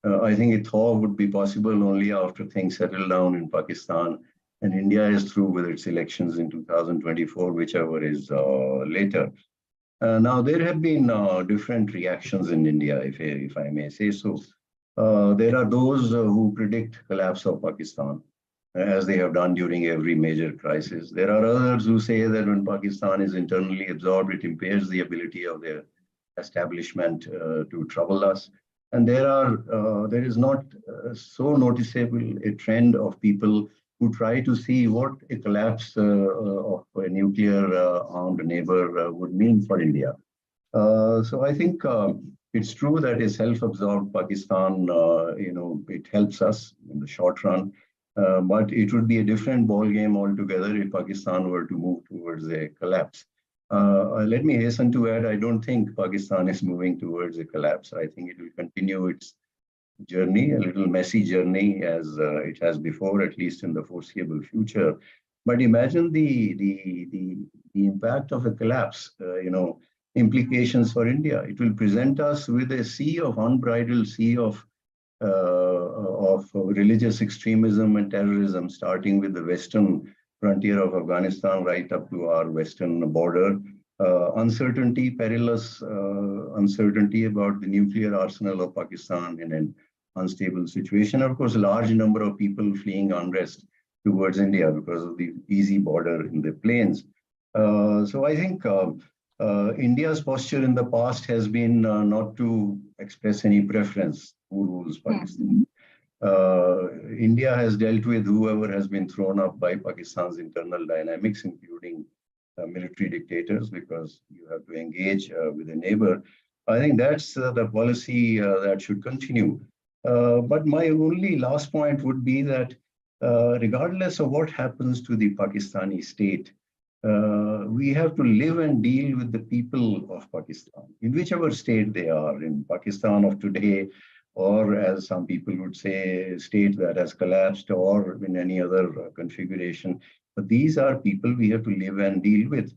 I think a thaw would be possible only after things settle down in Pakistan and India is through with its elections in 2024, whichever is later. Now, there have been different reactions in India, if I may say so. There are those who predict collapse of Pakistan, as they have done during every major crisis. There are others who say that when Pakistan is internally absorbed, it impairs the ability of their establishment to trouble us. And there is not so noticeable a trend of people who try to see what a collapse of a nuclear armed neighbor would mean for India. So I think it's true that a self-absorbed Pakistan, it helps us in the short run, but it would be a different ballgame altogether if Pakistan were to move towards a collapse. Let me hasten to add, I don't think Pakistan is moving towards a collapse. I think it will continue its journey, a little messy journey as it has before, at least in the foreseeable future. But imagine the impact of a collapse, implications for India. It will present us with a sea of unbridled sea of religious extremism and terrorism, starting with the western frontier of Afghanistan right up to our western border. Uncertainty, perilous uncertainty about the nuclear arsenal of Pakistan in an unstable situation. Of course, a large number of people fleeing unrest towards India because of the easy border in the plains. So I think India's posture in the past has been not to express any preference who rules Pakistan. India has dealt with whoever has been thrown up by Pakistan's internal dynamics, including military dictators, because you have to engage with a neighbor. I think that's the policy that should continue. But my only last point would be that regardless of what happens to the Pakistani state, we have to live and deal with the people of Pakistan, in whichever state they are, in Pakistan of today, or as some people would say, a state that has collapsed, or in any other configuration. But these are people we have to live and deal with.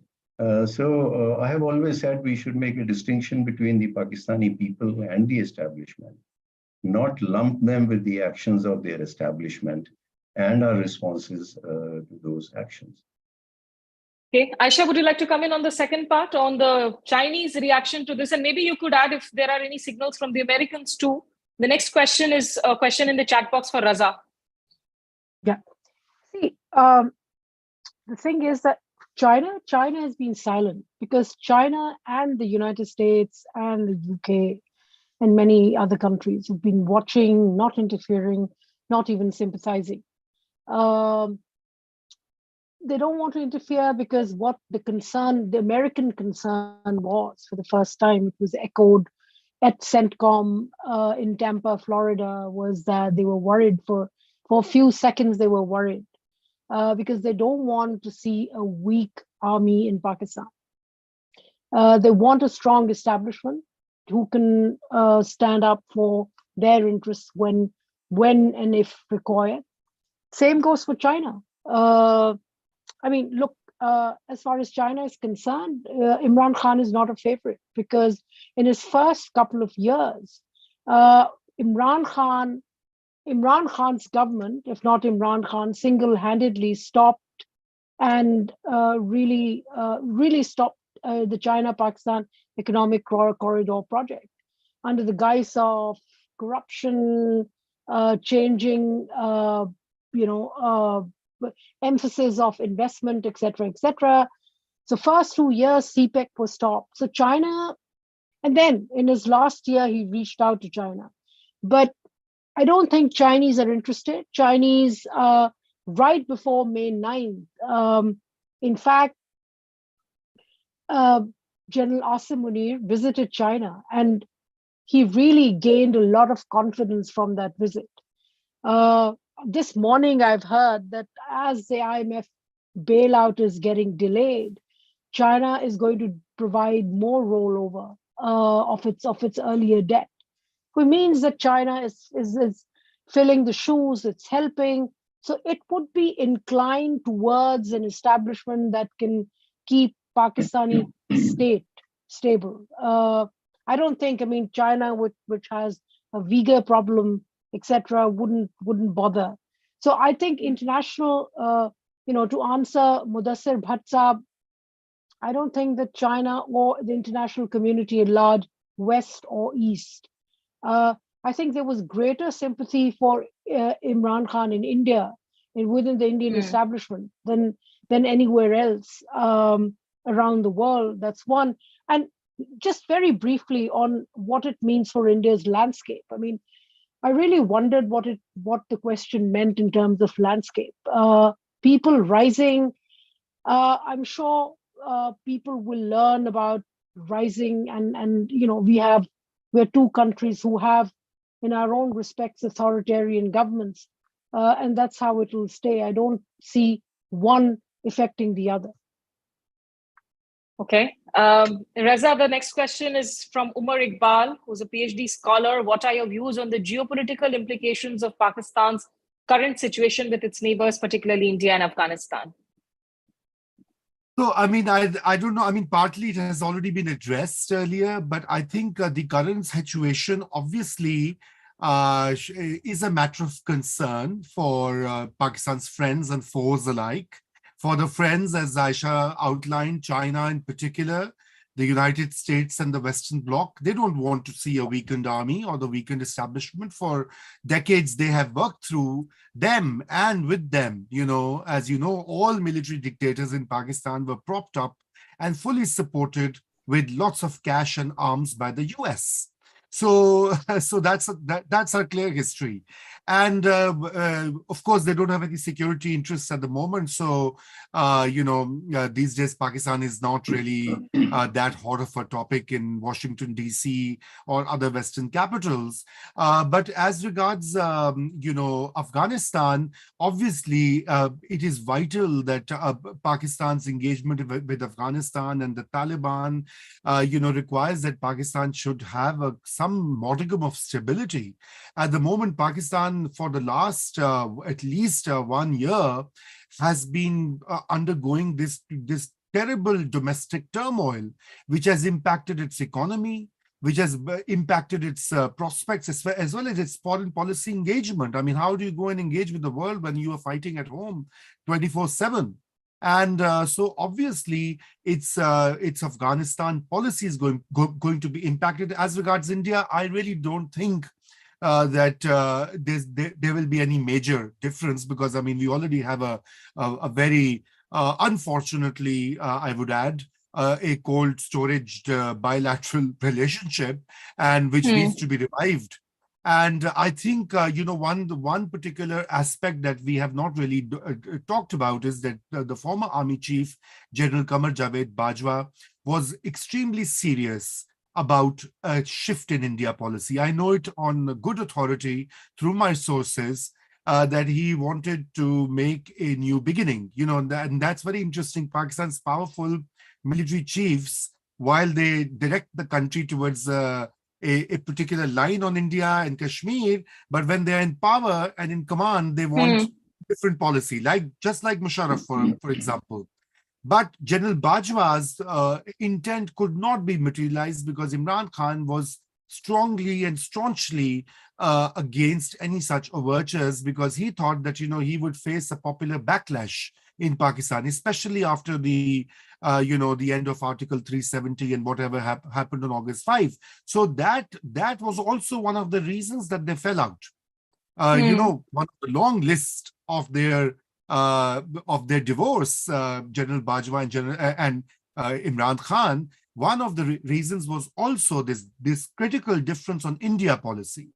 So I have always said we should make a distinction between the Pakistani people and the establishment, not lump them with the actions of their establishment and our responses to those actions. Okay, Aisha, would you like to come in on the second part on the Chinese reaction to this? And maybe you could add if there are any signals from the Americans too. The next question is a question in the chat box for Raza. Yeah. See, the thing is that China has been silent because China and the United States and the UK and many other countries have been watching, not interfering, not even sympathizing. They don't want to interfere because what the American concern was, for the first time, it was echoed at CENTCOM in Tampa, Florida, was that they were worried for a few seconds, they were worried because they don't want to see a weak army in Pakistan. They want a strong establishment who can stand up for their interests when and if required. Same goes for China. I mean, look, as far as China is concerned, Imran Khan is not a favorite because in his first couple of years, Imran Khan's government, if not Imran Khan, single-handedly stopped and really stopped the China-Pakistan Economic Corridor project under the guise of corruption, changing, emphasis of investment, etc., etc. So first 2 years, CPEC was stopped. So China, and then in his last year, he reached out to China. But I don't think Chinese are interested. Chinese, right before May 9th, in fact, General Asim Munir visited China, and he really gained a lot of confidence from that visit. This morning, I've heard that as the IMF bailout is getting delayed, China is going to provide more rollover of its earlier debt, which means that China is filling the shoes, it's helping. So it would be inclined towards an establishment that can keep Pakistani state stable. I don't think, I mean, China, which has a Uyghur problem, etc., wouldn't bother. So I think international, to answer Mudassir Bhatt Saab, I don't think that China or the international community at large, West or East, I think there was greater sympathy for Imran Khan in India and within the Indian establishment than anywhere else around the world. That's one. And just very briefly on what it means for India's landscape. I mean, I really wondered what the question meant in terms of landscape. People rising. I'm sure people will learn about rising, and we're two countries who have, in our own respects, authoritarian governments, and that's how it will stay. I don't see one affecting the other. Okay. Reza, the next question is from Umar Iqbal, who's a PhD scholar. What are your views on the geopolitical implications of Pakistan's current situation with its neighbors, particularly India and Afghanistan? So, I mean, I don't know. I mean, partly it has already been addressed earlier, but I think the current situation obviously is a matter of concern for Pakistan's friends and foes alike. For the friends, as Aisha outlined, China in particular, the United States and the Western Bloc, they don't want to see a weakened army or the weakened establishment. For decades, they have worked through them and with them. As you know, all military dictators in Pakistan were propped up and fully supported with lots of cash and arms by the US. So that's our clear history. And of course, they don't have any security interests at the moment. So, these days, Pakistan is not really that hot of a topic in Washington, D.C. or other Western capitals. But as regards, Afghanistan, obviously, it is vital that Pakistan's engagement with Afghanistan and the Taliban, requires that Pakistan should have some modicum of stability. At the moment, Pakistan, for the last at least 1 year, has been undergoing this terrible domestic turmoil, which has impacted its economy, which has impacted its prospects as well as its foreign policy engagement. I mean, how do you go and engage with the world when you are fighting at home 24/7? And so obviously, its Afghanistan policy is going to be impacted. As regards India, I really don't think that there will be any major difference, because I mean, we already have a very unfortunately, I would add, a cold storage bilateral relationship, and which needs to be revived. And I think one particular aspect that we have not really talked about is that the former army chief, General Qamar Javed Bajwa, was extremely serious about a shift in India policy. I know it on good authority through my sources that he wanted to make a new beginning, and that's very interesting. Pakistan's powerful military chiefs, while they direct the country towards a particular line on India and Kashmir, but when they're in power and in command, they want different policy, just like Musharraf, for example. But General Bajwa's intent could not be materialized because Imran Khan was strongly and staunchly against any such overtures, because he thought that, he would face a popular backlash in Pakistan, especially after the end of Article 370 and whatever happened on August 5. So that was also one of the reasons that they fell out. One of the long list of their divorce, General Bajwa and Imran Khan, one of the reasons was also this critical difference on India policy.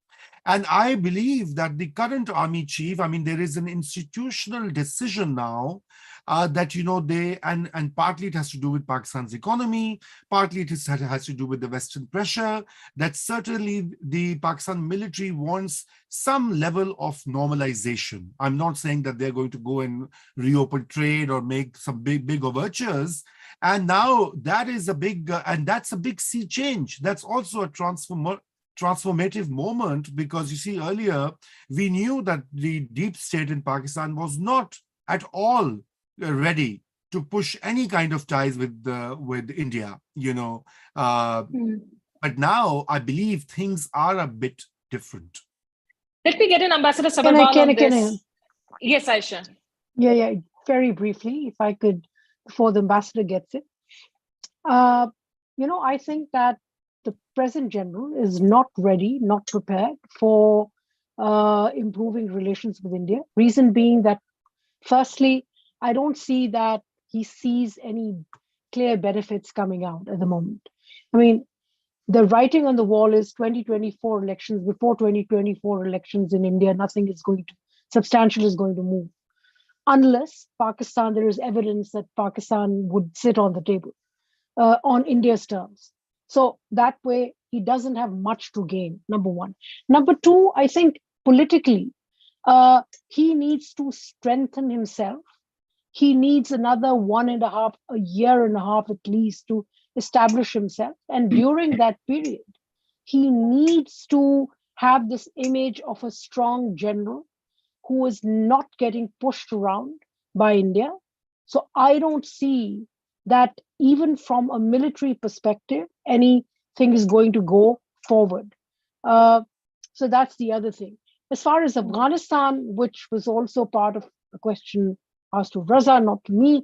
And I believe that the current army chief, I mean, there is an institutional decision now that, they, and partly it has to do with Pakistan's economy, partly it has to do with the Western pressure, that certainly the Pakistan military wants some level of normalization. I'm not saying that they're going to go and reopen trade or make some big overtures. And now that is a big, and that's a big sea change. That's also a transformative moment, because you see, earlier we knew that the deep state in Pakistan was not at all ready to push any kind of ties with India, But now I believe things are a bit different. Let me get in Ambassador Sabharwal on this. Can I? Yes, Aisha. Yeah, very briefly, if I could, before the ambassador gets it. I think that the present general is not ready, not prepared for improving relations with India. Reason being that, firstly, I don't see that he sees any clear benefits coming out at the moment. I mean, the writing on the wall is 2024 elections. Before 2024 elections in India, nothing is going to, substantial is going to move. Unless Pakistan, there is evidence that Pakistan would sit on the table on India's terms. So that way, he doesn't have much to gain, number one. Number two, I think politically, he needs to strengthen himself. He needs another 1.5, a year and a half at least to establish himself. And during that period, he needs to have this image of a strong general who is not getting pushed around by India. So I don't see that even from a military perspective, anything is going to go forward. So that's the other thing. As far as Afghanistan, which was also part of the question asked to Raza, not to me,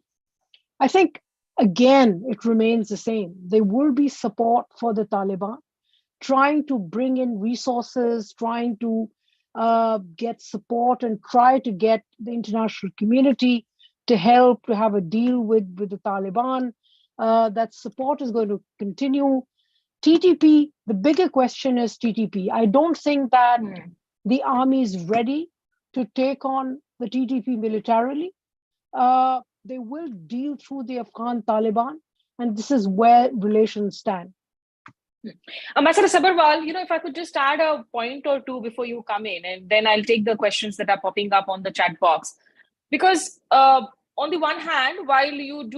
I think, again, it remains the same. There will be support for the Taliban, trying to bring in resources, trying to get support and try to get the international community to help to have a deal with the Taliban. That support is going to continue. TTP, the bigger question is TTP. I don't think that the army is ready to take on the TTP militarily. They will deal through the Afghan Taliban, and this is where relations stand. Ambassador Sabharwal, if I could just add a point or two before you come in, and then I'll take the questions that are popping up on the chat box. Because on the one hand, while you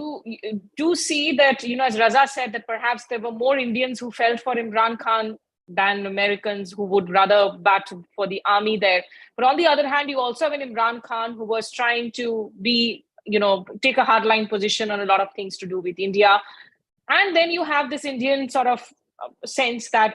do see that, as Raza said, that perhaps there were more Indians who felt for Imran Khan than Americans who would rather bat for the army there. But on the other hand, you also have an Imran Khan who was trying to take a hardline position on a lot of things to do with India. And then you have this Indian sort of sense that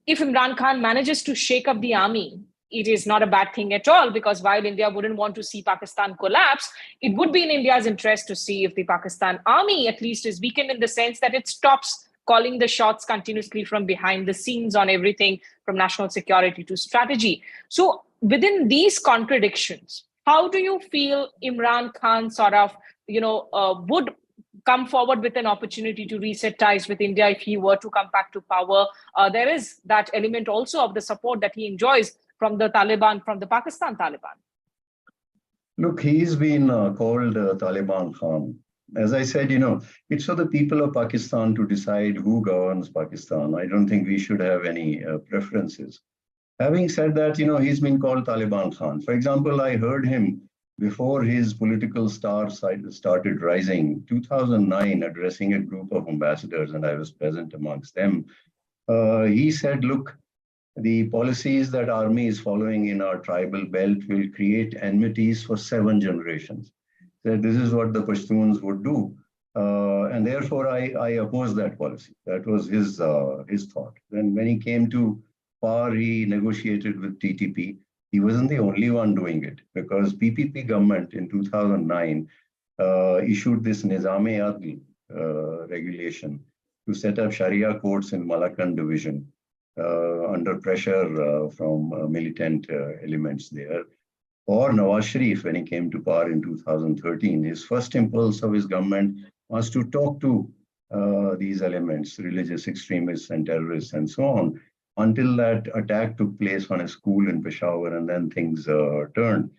if Imran Khan manages to shake up the army, it is not a bad thing at all, because while India wouldn't want to see Pakistan collapse, it would be in India's interest to see if the Pakistan army at least is weakened in the sense that it stops calling the shots continuously from behind the scenes on everything from national security to strategy. So within these contradictions, how do you feel Imran Khan sort of, would come forward with an opportunity to reset ties with India if he were to come back to power? There is that element also of the support that he enjoys from the Taliban, from the Pakistan Taliban. Look, he's been called Taliban Khan. As I said, it's for the people of Pakistan to decide who governs Pakistan. I don't think we should have any preferences. Having said that, he's been called Taliban Khan. For example, I heard him before his political star started rising, 2009, addressing a group of ambassadors, and I was present amongst them. He said, look, the policies that army is following in our tribal belt will create enmities for 7 generations. That this is what the Pashtuns would do. And therefore, I oppose that policy. That was his thought. Then when he came to power, he negotiated with TTP. He wasn't the only one doing it, because PPP government in 2009 issued this Nizam-e-Adl regulation to set up Sharia courts in Malakand division under pressure from militant elements there. Or Nawaz Sharif, when he came to power in 2013, his first impulse of his government was to talk to these elements, religious extremists and terrorists and so on, until that attack took place on a school in Peshawar, and then things turned.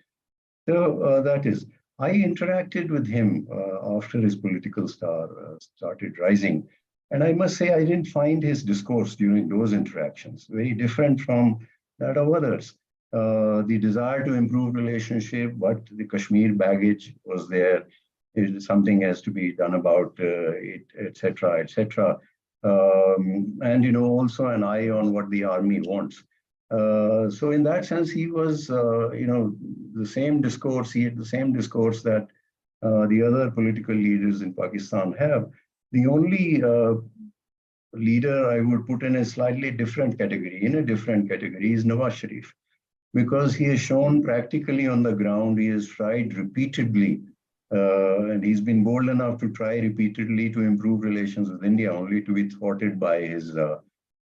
So that is, I interacted with him after his political star started rising. And I must say, I didn't find his discourse during those interactions very different from that of others. The desire to improve relationship, but the Kashmir baggage was there. Something has to be done about it, etc., etc. And also an eye on what the army wants. So in that sense, he was, the same discourse. He had the same discourse that the other political leaders in Pakistan have. The only leader I would put in a slightly different category, is Nawaz Sharif, because he has shown practically on the ground, he has tried repeatedly, and he's been bold enough to try repeatedly to improve relations with India, only to be thwarted by his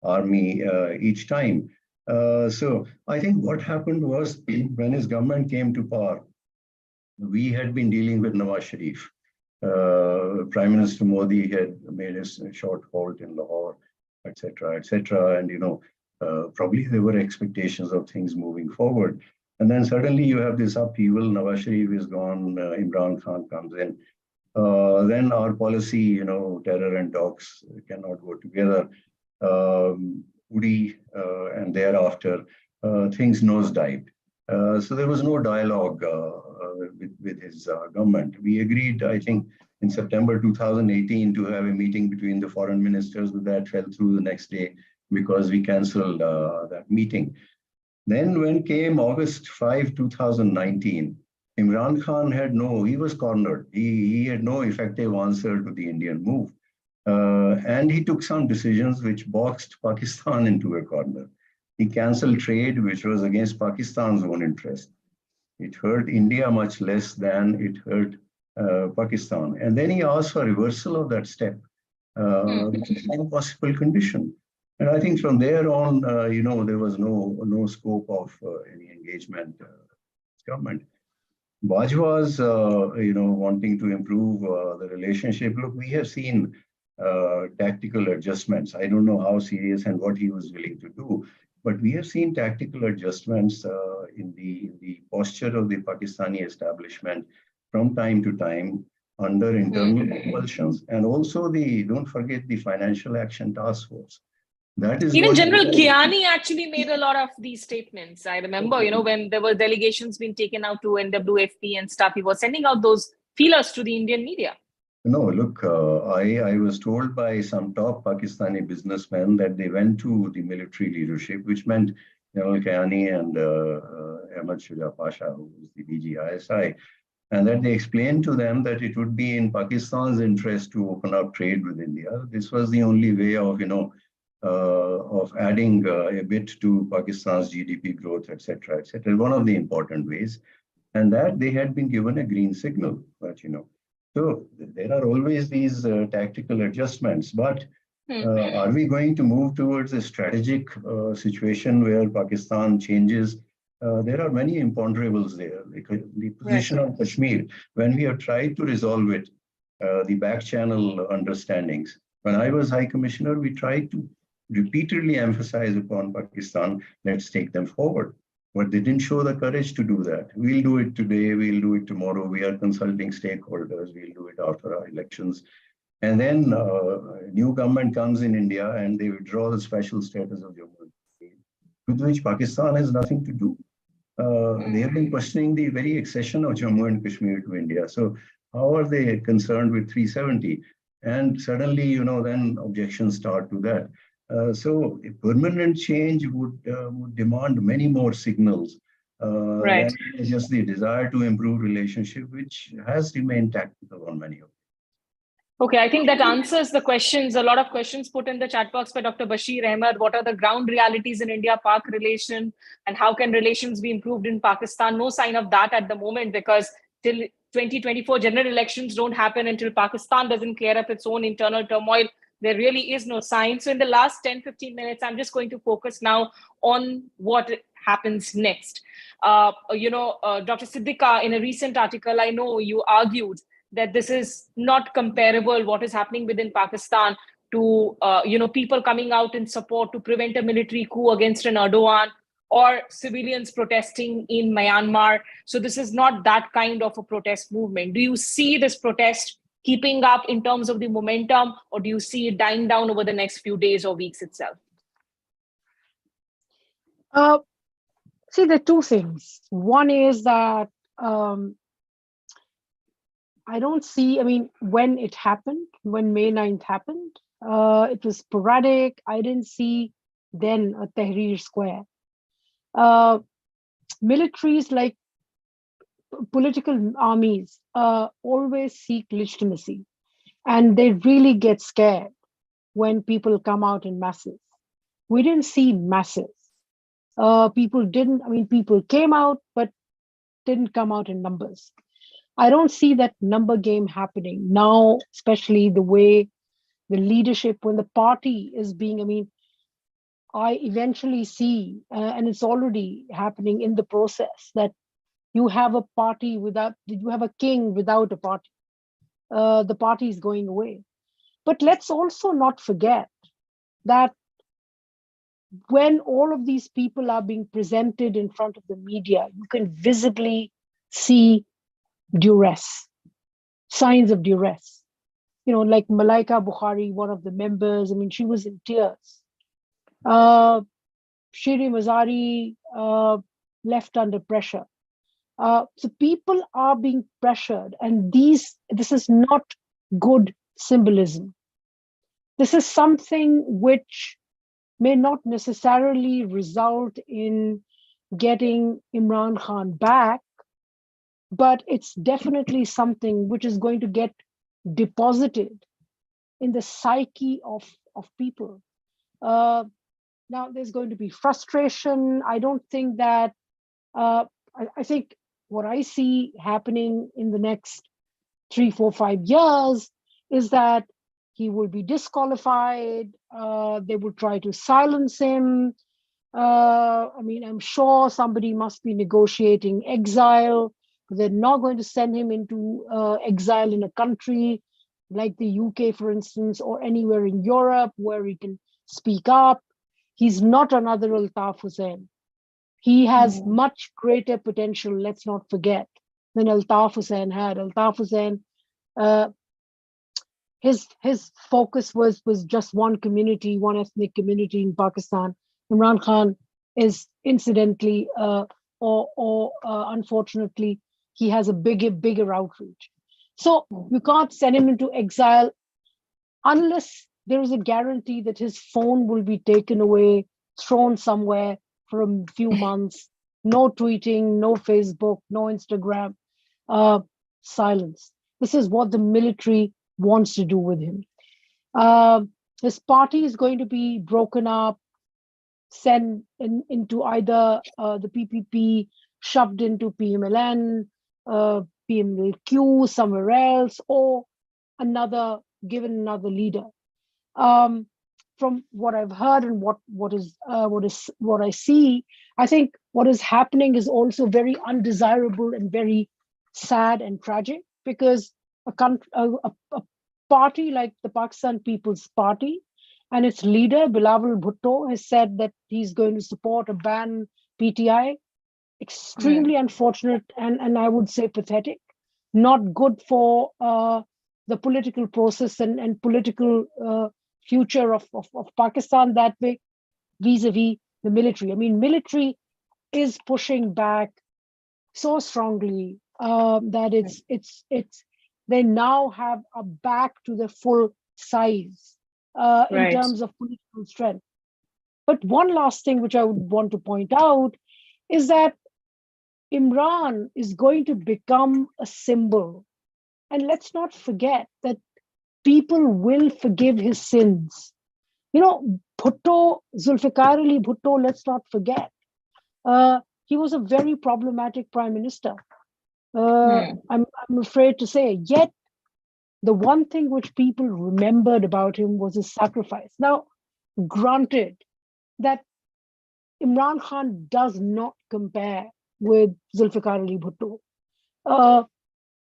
army each time. So I think what happened was when his government came to power, we had been dealing with Nawaz Sharif. Prime Minister Modi had made a short halt in Lahore, etc., etc. And, probably there were expectations of things moving forward. And then suddenly you have this upheaval, Nawaz Sharif is gone, Imran Khan comes in. Then our policy, terror and talks cannot go together. And thereafter, things nosedived. So there was no dialogue with his government. We agreed, I think, in September 2018 to have a meeting between the foreign ministers, but that fell through the next day because we canceled that meeting. Then when came August 5, 2019, Imran Khan he was cornered. He had no effective answer to the Indian move. And he took some decisions which boxed Pakistan into a corner. He canceled trade, which was against Pakistan's own interest. It hurt India much less than it hurt Pakistan. And then he asked for reversal of that step, which is no possible condition. And I think from there on, there was no scope of any engagement with government. Bajwa's, wanting to improve the relationship. Look, we have seen tactical adjustments. I don't know how serious and what he was willing to do, but we have seen tactical adjustments in the posture of the Pakistani establishment from time to time under internal compulsions, and also don't forget the Financial Action Task Force. That is even General Kiani actually made a lot of these statements. I remember, when there were delegations being taken out to NWFP and stuff, he was sending out those feelers to the Indian media. No, look, I was told by some top Pakistani businessmen that they went to the military leadership, which meant General Kiani and Ahmad Shuja Pasha, who was the DG ISI, and that they explained to them that it would be in Pakistan's interest to open up trade with India. This was the only way of adding a bit to Pakistan's GDP growth, etc., etc. One of the important ways, and that they had been given a green signal. But so there are always these tactical adjustments. But are we going to move towards a strategic situation where Pakistan changes? There are many imponderables there. The position of Kashmir, when we have tried to resolve it, the back channel understandings. When I was High Commissioner, we tried to repeatedly emphasize upon Pakistan, let's take them forward. But they didn't show the courage to do that. We'll do it today, we'll do it tomorrow. We are consulting stakeholders, we'll do it after our elections. And then new government comes in India and they withdraw the special status of Jammu and Kashmir, with which Pakistan has nothing to do. They have been questioning the very accession of Jammu and Kashmir to India. So how are they concerned with 370? And suddenly, then objections start to that. So a permanent change would demand many more signals than just the desire to improve relationship, which has remained tactical on many of them. Okay, I think that answers the questions. A lot of questions put in the chat box by Dr. Bashir Ahmed. What are the ground realities in India-Pak relation, and how can relations be improved in Pakistan? No sign of that at the moment, because till 2024 general elections don't happen until Pakistan doesn't clear up its own internal turmoil. There really is no sign. So in the last 10-15 minutes, I'm just going to focus now on what happens next. Dr. Siddiqa, in a recent article, I know you argued that this is not comparable, what is happening within Pakistan, to people coming out in support to prevent a military coup against an Erdogan, or civilians protesting in Myanmar. So this is not that kind of a protest movement. Do you see this protest keeping up in terms of the momentum, or do you see it dying down over the next few days or weeks itself? See, there are two things. One is that I don't see, when it happened, when May 9th happened, it was sporadic. I didn't see then a Tahrir Square. Militaries, like political armies always seek legitimacy, and they really get scared when people come out in masses. We didn't see masses. People came out, but didn't come out in numbers. I don't see that number game happening now, especially the way the leadership, when the party is being, I eventually see, and it's already happening in the process, that you have a king without a party. The party is going away. But let's also not forget that when all of these people are being presented in front of the media, you can visibly see duress, signs of duress. Like Malaika Bukhari, one of the members, she was in tears. Shiri Mazari left under pressure. So people are being pressured, and this is not good symbolism. This is something which may not necessarily result in getting Imran Khan back, but it's definitely something which is going to get deposited in the psyche of people. Now there's going to be frustration. I don't think that, I think what I see happening in the next 3, 4, 5 years is that he will be disqualified. They will try to silence him. I'm sure somebody must be negotiating exile. They're not going to send him into exile in a country like the UK, for instance, or anywhere in Europe where he can speak up. He's not another Altaf Hussain. He has much greater potential, let's not forget, than Altaf Hussain had. Altaf Hussain, his focus was just one community, one ethnic community in Pakistan. Imran Khan is incidentally or unfortunately, he has a bigger outreach. So you can't send him into exile unless there is a guarantee that his phone will be taken away, thrown somewhere for a few months. No tweeting, no Facebook, no Instagram, silence. This is what the military wants to do with him. His party is going to be broken up, sent into either the PPP, shoved into PMLN, PMLQ, somewhere else, or given another leader. From what I've heard and what I see, I think what is happening is also very undesirable and very sad and tragic, because a party like the Pakistan People's Party and its leader Bilawal Bhutto has said that he's going to support a ban PTI. Extremely unfortunate and I would say pathetic. Not good for the political process and political future of Pakistan that way, vis-a-vis the military. Military is pushing back so strongly that it's they now have a back to the full size in terms of political strength. But one last thing which I would want to point out is that Imran is going to become a symbol. And let's not forget that people will forgive his sins. Bhutto, Zulfikar Ali Bhutto, let's not forget. He was a very problematic prime minister. I'm afraid to say. Yet, the one thing which people remembered about him was his sacrifice. Now, granted that Imran Khan does not compare with Zulfikar Ali Bhutto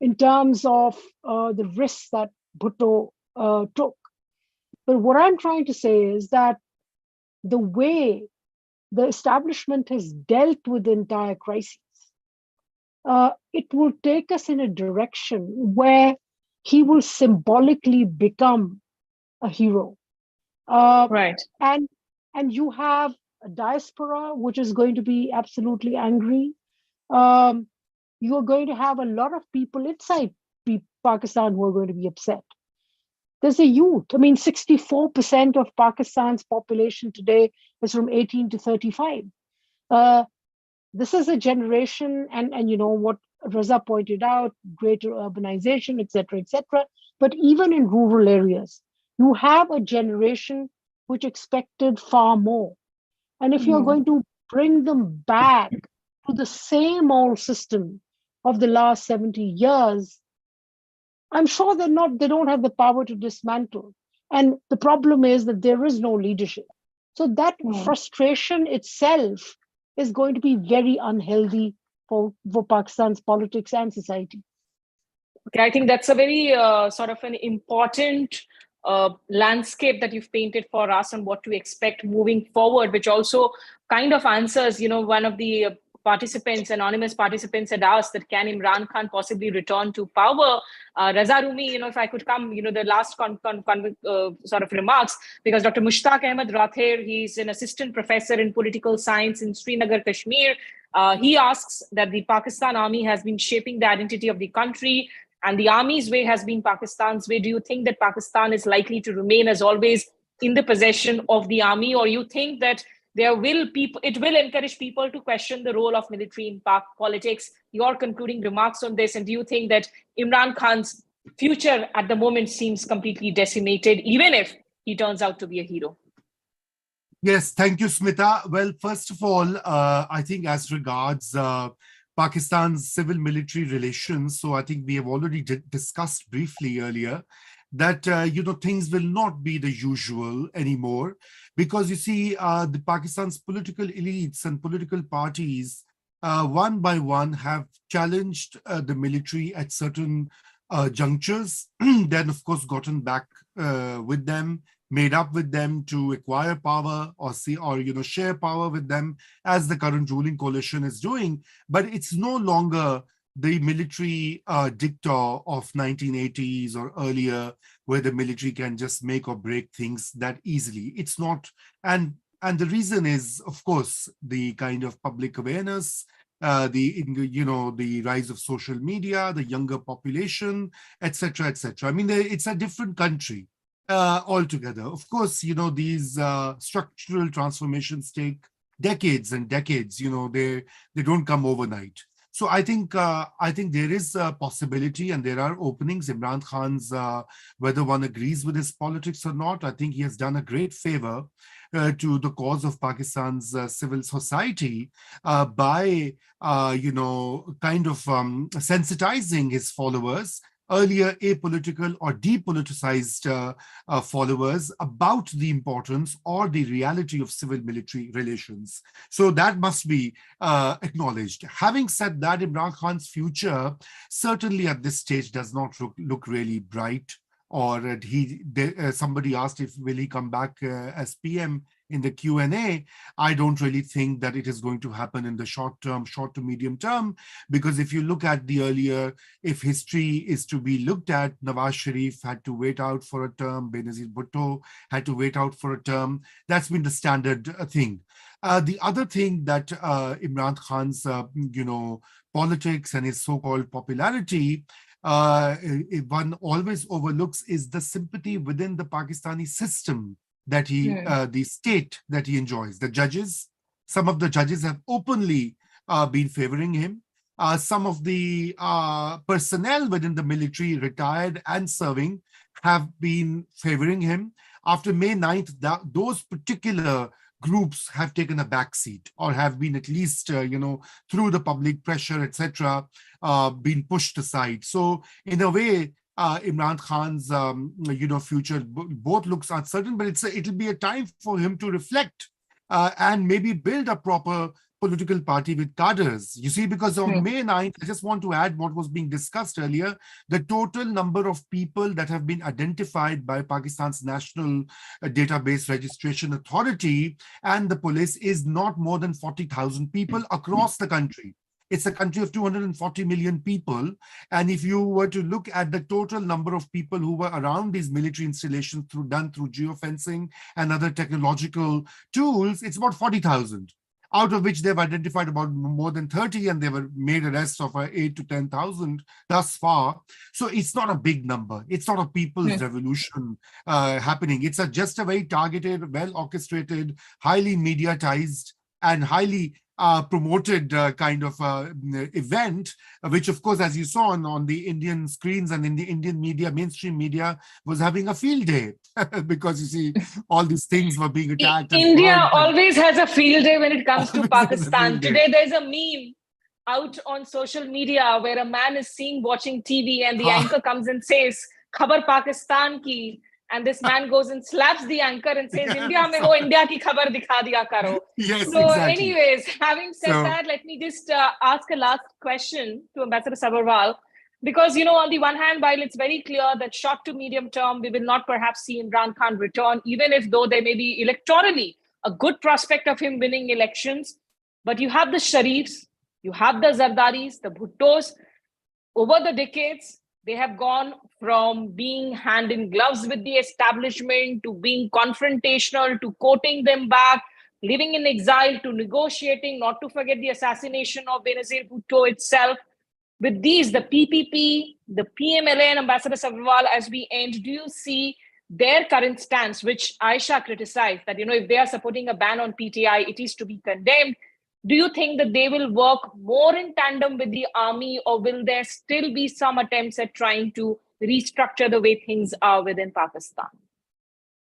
in terms of the risks that Bhutto took. But what I'm trying to say is that the way the establishment has dealt with the entire crisis, it will take us in a direction where he will symbolically become a hero. And you have a diaspora which is going to be absolutely angry. You are going to have a lot of people inside Pakistan who are going to be upset. There's a youth. 64% of Pakistan's population today is from 18 to 35. This is a generation, and you know what Raza pointed out, greater urbanization, etc., etc. But even in rural areas, you have a generation which expected far more. And if you're going to bring them back to the same old system of the last 70 years, I'm sure they don't have the power to dismantle. And the problem is that there is no leadership. So that frustration itself is going to be very unhealthy for Pakistan's politics and society. Okay, I think that's a very sort of an important landscape that you've painted for us on what to expect moving forward, which also kind of answers, one of the participants, anonymous participants had asked that can Imran Khan possibly return to power? Raza Rumi, if I could come, the last sort of remarks, because Dr. Mushtaq Ahmed Rather, he's an assistant professor in political science in Srinagar, Kashmir. He asks that the Pakistan army has been shaping the identity of the country, and the army's way has been Pakistan's way. Do you think that Pakistan is likely to remain, as always, in the possession of the army, or you think that it will encourage people to question the role of military in Pak politics? Your concluding remarks on this, and do you think that Imran Khan's future at the moment seems completely decimated, even if he turns out to be a hero? Yes, thank you, Smita. Well, first of all, I think as regards Pakistan's civil-military relations, so I think we have already discussed briefly earlier that, things will not be the usual anymore, because you see, the Pakistan's political elites and political parties, one by one, have challenged the military at certain junctures, then of course gotten back with them, made up with them to acquire power or share power with them, as the current ruling coalition is doing. But it's no longer the military dicta of 1980s or earlier, where the military can just make or break things that easily. It's not, and the reason is, of course, the kind of public awareness, the rise of social media, the younger population, etc., etc. I mean, it's a different country altogether. Of course, these structural transformations take decades and decades. They don't come overnight. So I think there is a possibility, and there are openings. Imran Khan's, whether one agrees with his politics or not, I think he has done a great favor to the cause of Pakistan's civil society by, sensitizing his followers, earlier apolitical or depoliticized followers, about the importance or the reality of civil-military relations. So that must be acknowledged. Having said that, Imran Khan's future certainly at this stage does not look really bright. Or somebody asked if will he come back as PM in the Q&A. I don't really think that it is going to happen in the short to medium term, because if you look at the earlier, if history is to be looked at, Nawaz Sharif had to wait out for a term, Benazir Bhutto had to wait out for a term. That's been the standard thing. The other thing that Imran Khan's, politics and his so-called popularity, one always overlooks is the sympathy within the Pakistani system that the state that he enjoys. The judges, some of the judges have openly been favoring him. Some of the personnel within the military, retired and serving, have been favoring him. After May 9th, those particular groups have taken a backseat, or have been at least, through the public pressure, etc., been pushed aside. So in a way, Imran Khan's, future both looks uncertain, but it'll be a time for him to reflect and maybe build a proper political party with cadres. You see, because on May 9th, I just want to add what was being discussed earlier, the total number of people that have been identified by Pakistan's National Database Registration Authority and the police is not more than 40,000 people across the country. It's a country of 240 million people. And if you were to look at the total number of people who were around these military installations done through geofencing and other technological tools, it's about 40,000. Out of which they've identified about more than 30, and they were made arrests of 8 to 10,000 thus far. So it's not a big number. It's not a people's revolution happening. It's just a very targeted, well orchestrated, highly mediatized, and highly promoted kind of event, which of course, as you saw on the Indian screens and in the Indian media, mainstream media, was having a field day because you see all these things were being attacked. India always has a field day when it comes to Pakistan. Today there's a meme out on social media where a man is seen watching TV and the anchor comes and says, "Khabar Pakistan ki," and this man goes and slaps the anchor and says, "India mein ho, India ki khabar dikha diya karo." Yes, so exactly. Anyways, having said that, let me just ask a last question to Ambassador Sabharwal. Because, on the one hand, while it's very clear that short to medium term, we will not perhaps see Imran Khan return, even if though there may be electorally a good prospect of him winning elections. But you have the Sharifs, you have the Zardaris, the Bhuttos. Over the decades, they have gone from being hand in gloves with the establishment to being confrontational to quoting them back, living in exile to negotiating, not to forget the assassination of Benazir Bhutto itself. With these, the PPP, the PMLA and Ambassador Sabharwal, as we end, do you see their current stance, which Aisha criticized, that, if they are supporting a ban on PTI, it is to be condemned? Do you think that they will work more in tandem with the army, or will there still be some attempts at trying to restructure the way things are within Pakistan?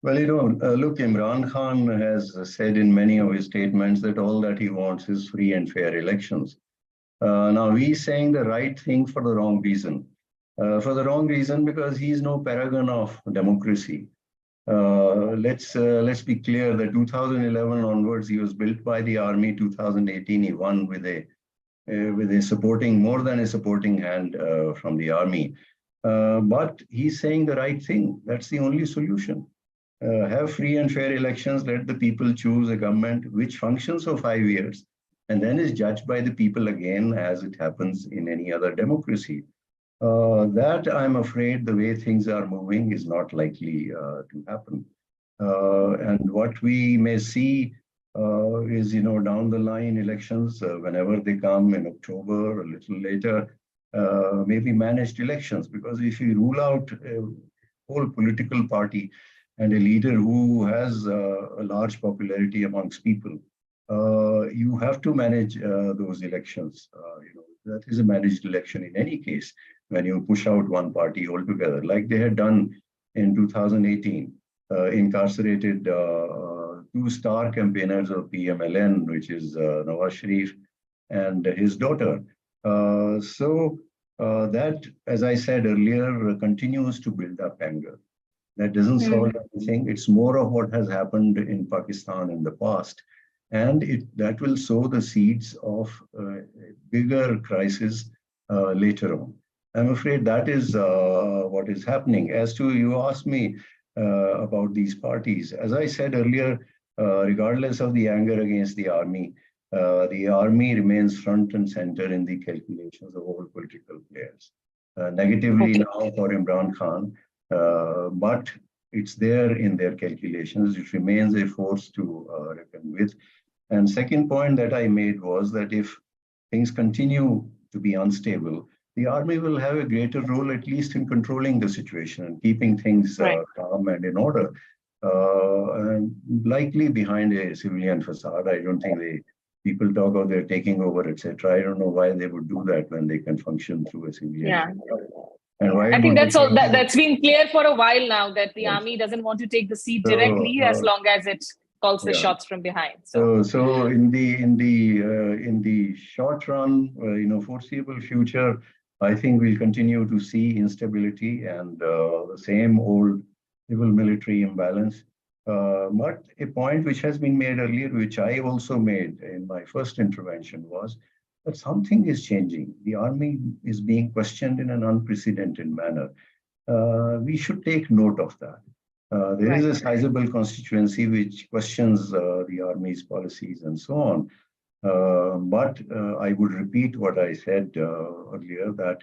Well, look, Imran Khan has said in many of his statements that all that he wants is free and fair elections. Now, he's saying the right thing for the wrong reason. For the wrong reason because he's no paragon of democracy. Let's be clear that 2011 onwards, he was built by the army. 2018, he won with a supporting, more than a supporting hand from the army. But he's saying the right thing. That's the only solution. Have free and fair elections, let the people choose a government which functions for 5 years and then is judged by the people again, as it happens in any other democracy. That, I'm afraid, the way things are moving is not likely to happen. And what we may see is, down the line elections, whenever they come in October or a little later, maybe managed elections. Because if you rule out a whole political party and a leader who has a large popularity amongst people, you have to manage those elections. That is a managed election in any case, when you push out one party altogether, like they had done in 2018, incarcerated 2 star campaigners of PMLN, which is Nawaz Sharif and his daughter. That, as I said earlier, continues to build up anger. That doesn't solve anything. It's more of what has happened in Pakistan in the past. And that will sow the seeds of a bigger crisis later on. I'm afraid that is what is happening. As to, you asked me about these parties. As I said earlier, regardless of the anger against the army remains front and center in the calculations of all political players. Negatively now for Imran Khan, but it's there in their calculations. It remains a force to reckon with. And second point that I made was that if things continue to be unstable, the army will have a greater role, at least in controlling the situation and keeping things calm and in order. And likely behind a civilian facade. I don't think people talk of their taking over, etc. I don't know why they would do that when they can function through a civilian facade. And why I think that's been clear for a while now, that the army doesn't want to take the seat directly as long as it calls the shots from behind. So in the short run, foreseeable future, I think we'll continue to see instability and the same old civil military imbalance. But a point which has been made earlier, which I also made in my first intervention, was that something is changing. The army is being questioned in an unprecedented manner. We should take note of that. There is a sizable constituency which questions the army's policies and so on. But I would repeat what I said earlier, that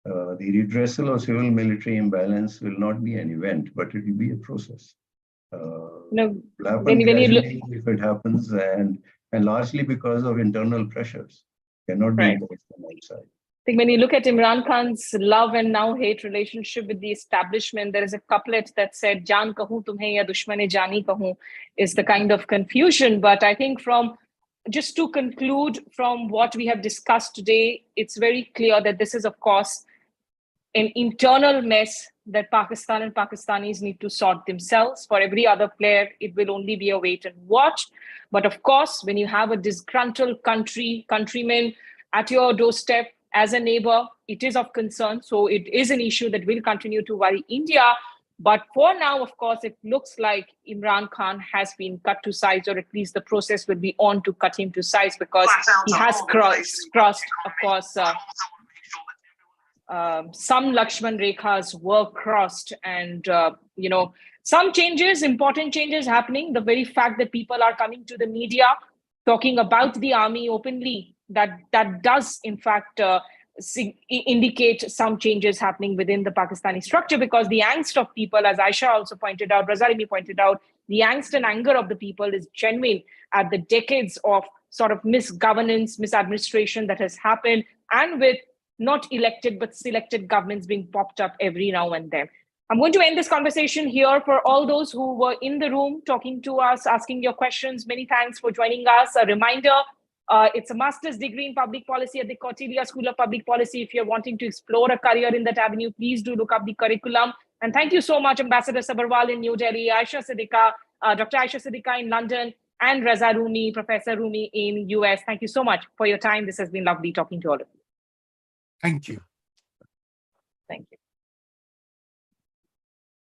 the redressal of civil military imbalance will not be an event, but it will be a process. If it happens, and largely because of internal pressures, cannot be imposed from outside. I think when you look at Imran Khan's love and now hate relationship with the establishment, there is a couplet that said, "Jaan kahun tumhe ya dushmane jaani kahun," is the kind of confusion. But I think from just to conclude from what we have discussed today, it's very clear that this is, of course, an internal mess that Pakistan and Pakistanis need to sort themselves. For every other player, it will only be a wait and watch. But of course, when you have a disgruntled countryman at your doorstep as a neighbor, it is of concern. So it is an issue that will continue to worry India. But for now, of course, it looks like Imran Khan has been cut to size, or at least the process will be on to cut him to size, because he has crossed, of course, some Lakshman Rekhas were crossed, and some changes, important changes happening. The very fact that people are coming to the media talking about the army openly, that does in fact indicate some changes happening within the Pakistani structure, because the angst of people, as Aisha also pointed out, Razarimi pointed out, the angst and anger of the people is genuine at the decades of sort of misgovernance, misadministration that has happened, and with not elected but selected governments being popped up every now and then. I'm going to end this conversation here. For all those who were in the room talking to us, asking your questions, many thanks for joining us. A reminder, it's a master's degree in public policy at the Kautilya School of Public Policy. If you're wanting to explore a career in that avenue, please do look up the curriculum. And thank you so much, Ambassador Sabharwal in New Delhi, Dr. Aisha Siddiqa in London, and Raza Rumi, Professor Rumi in US. Thank you so much for your time. This has been lovely talking to all of you. Thank you. Thank you.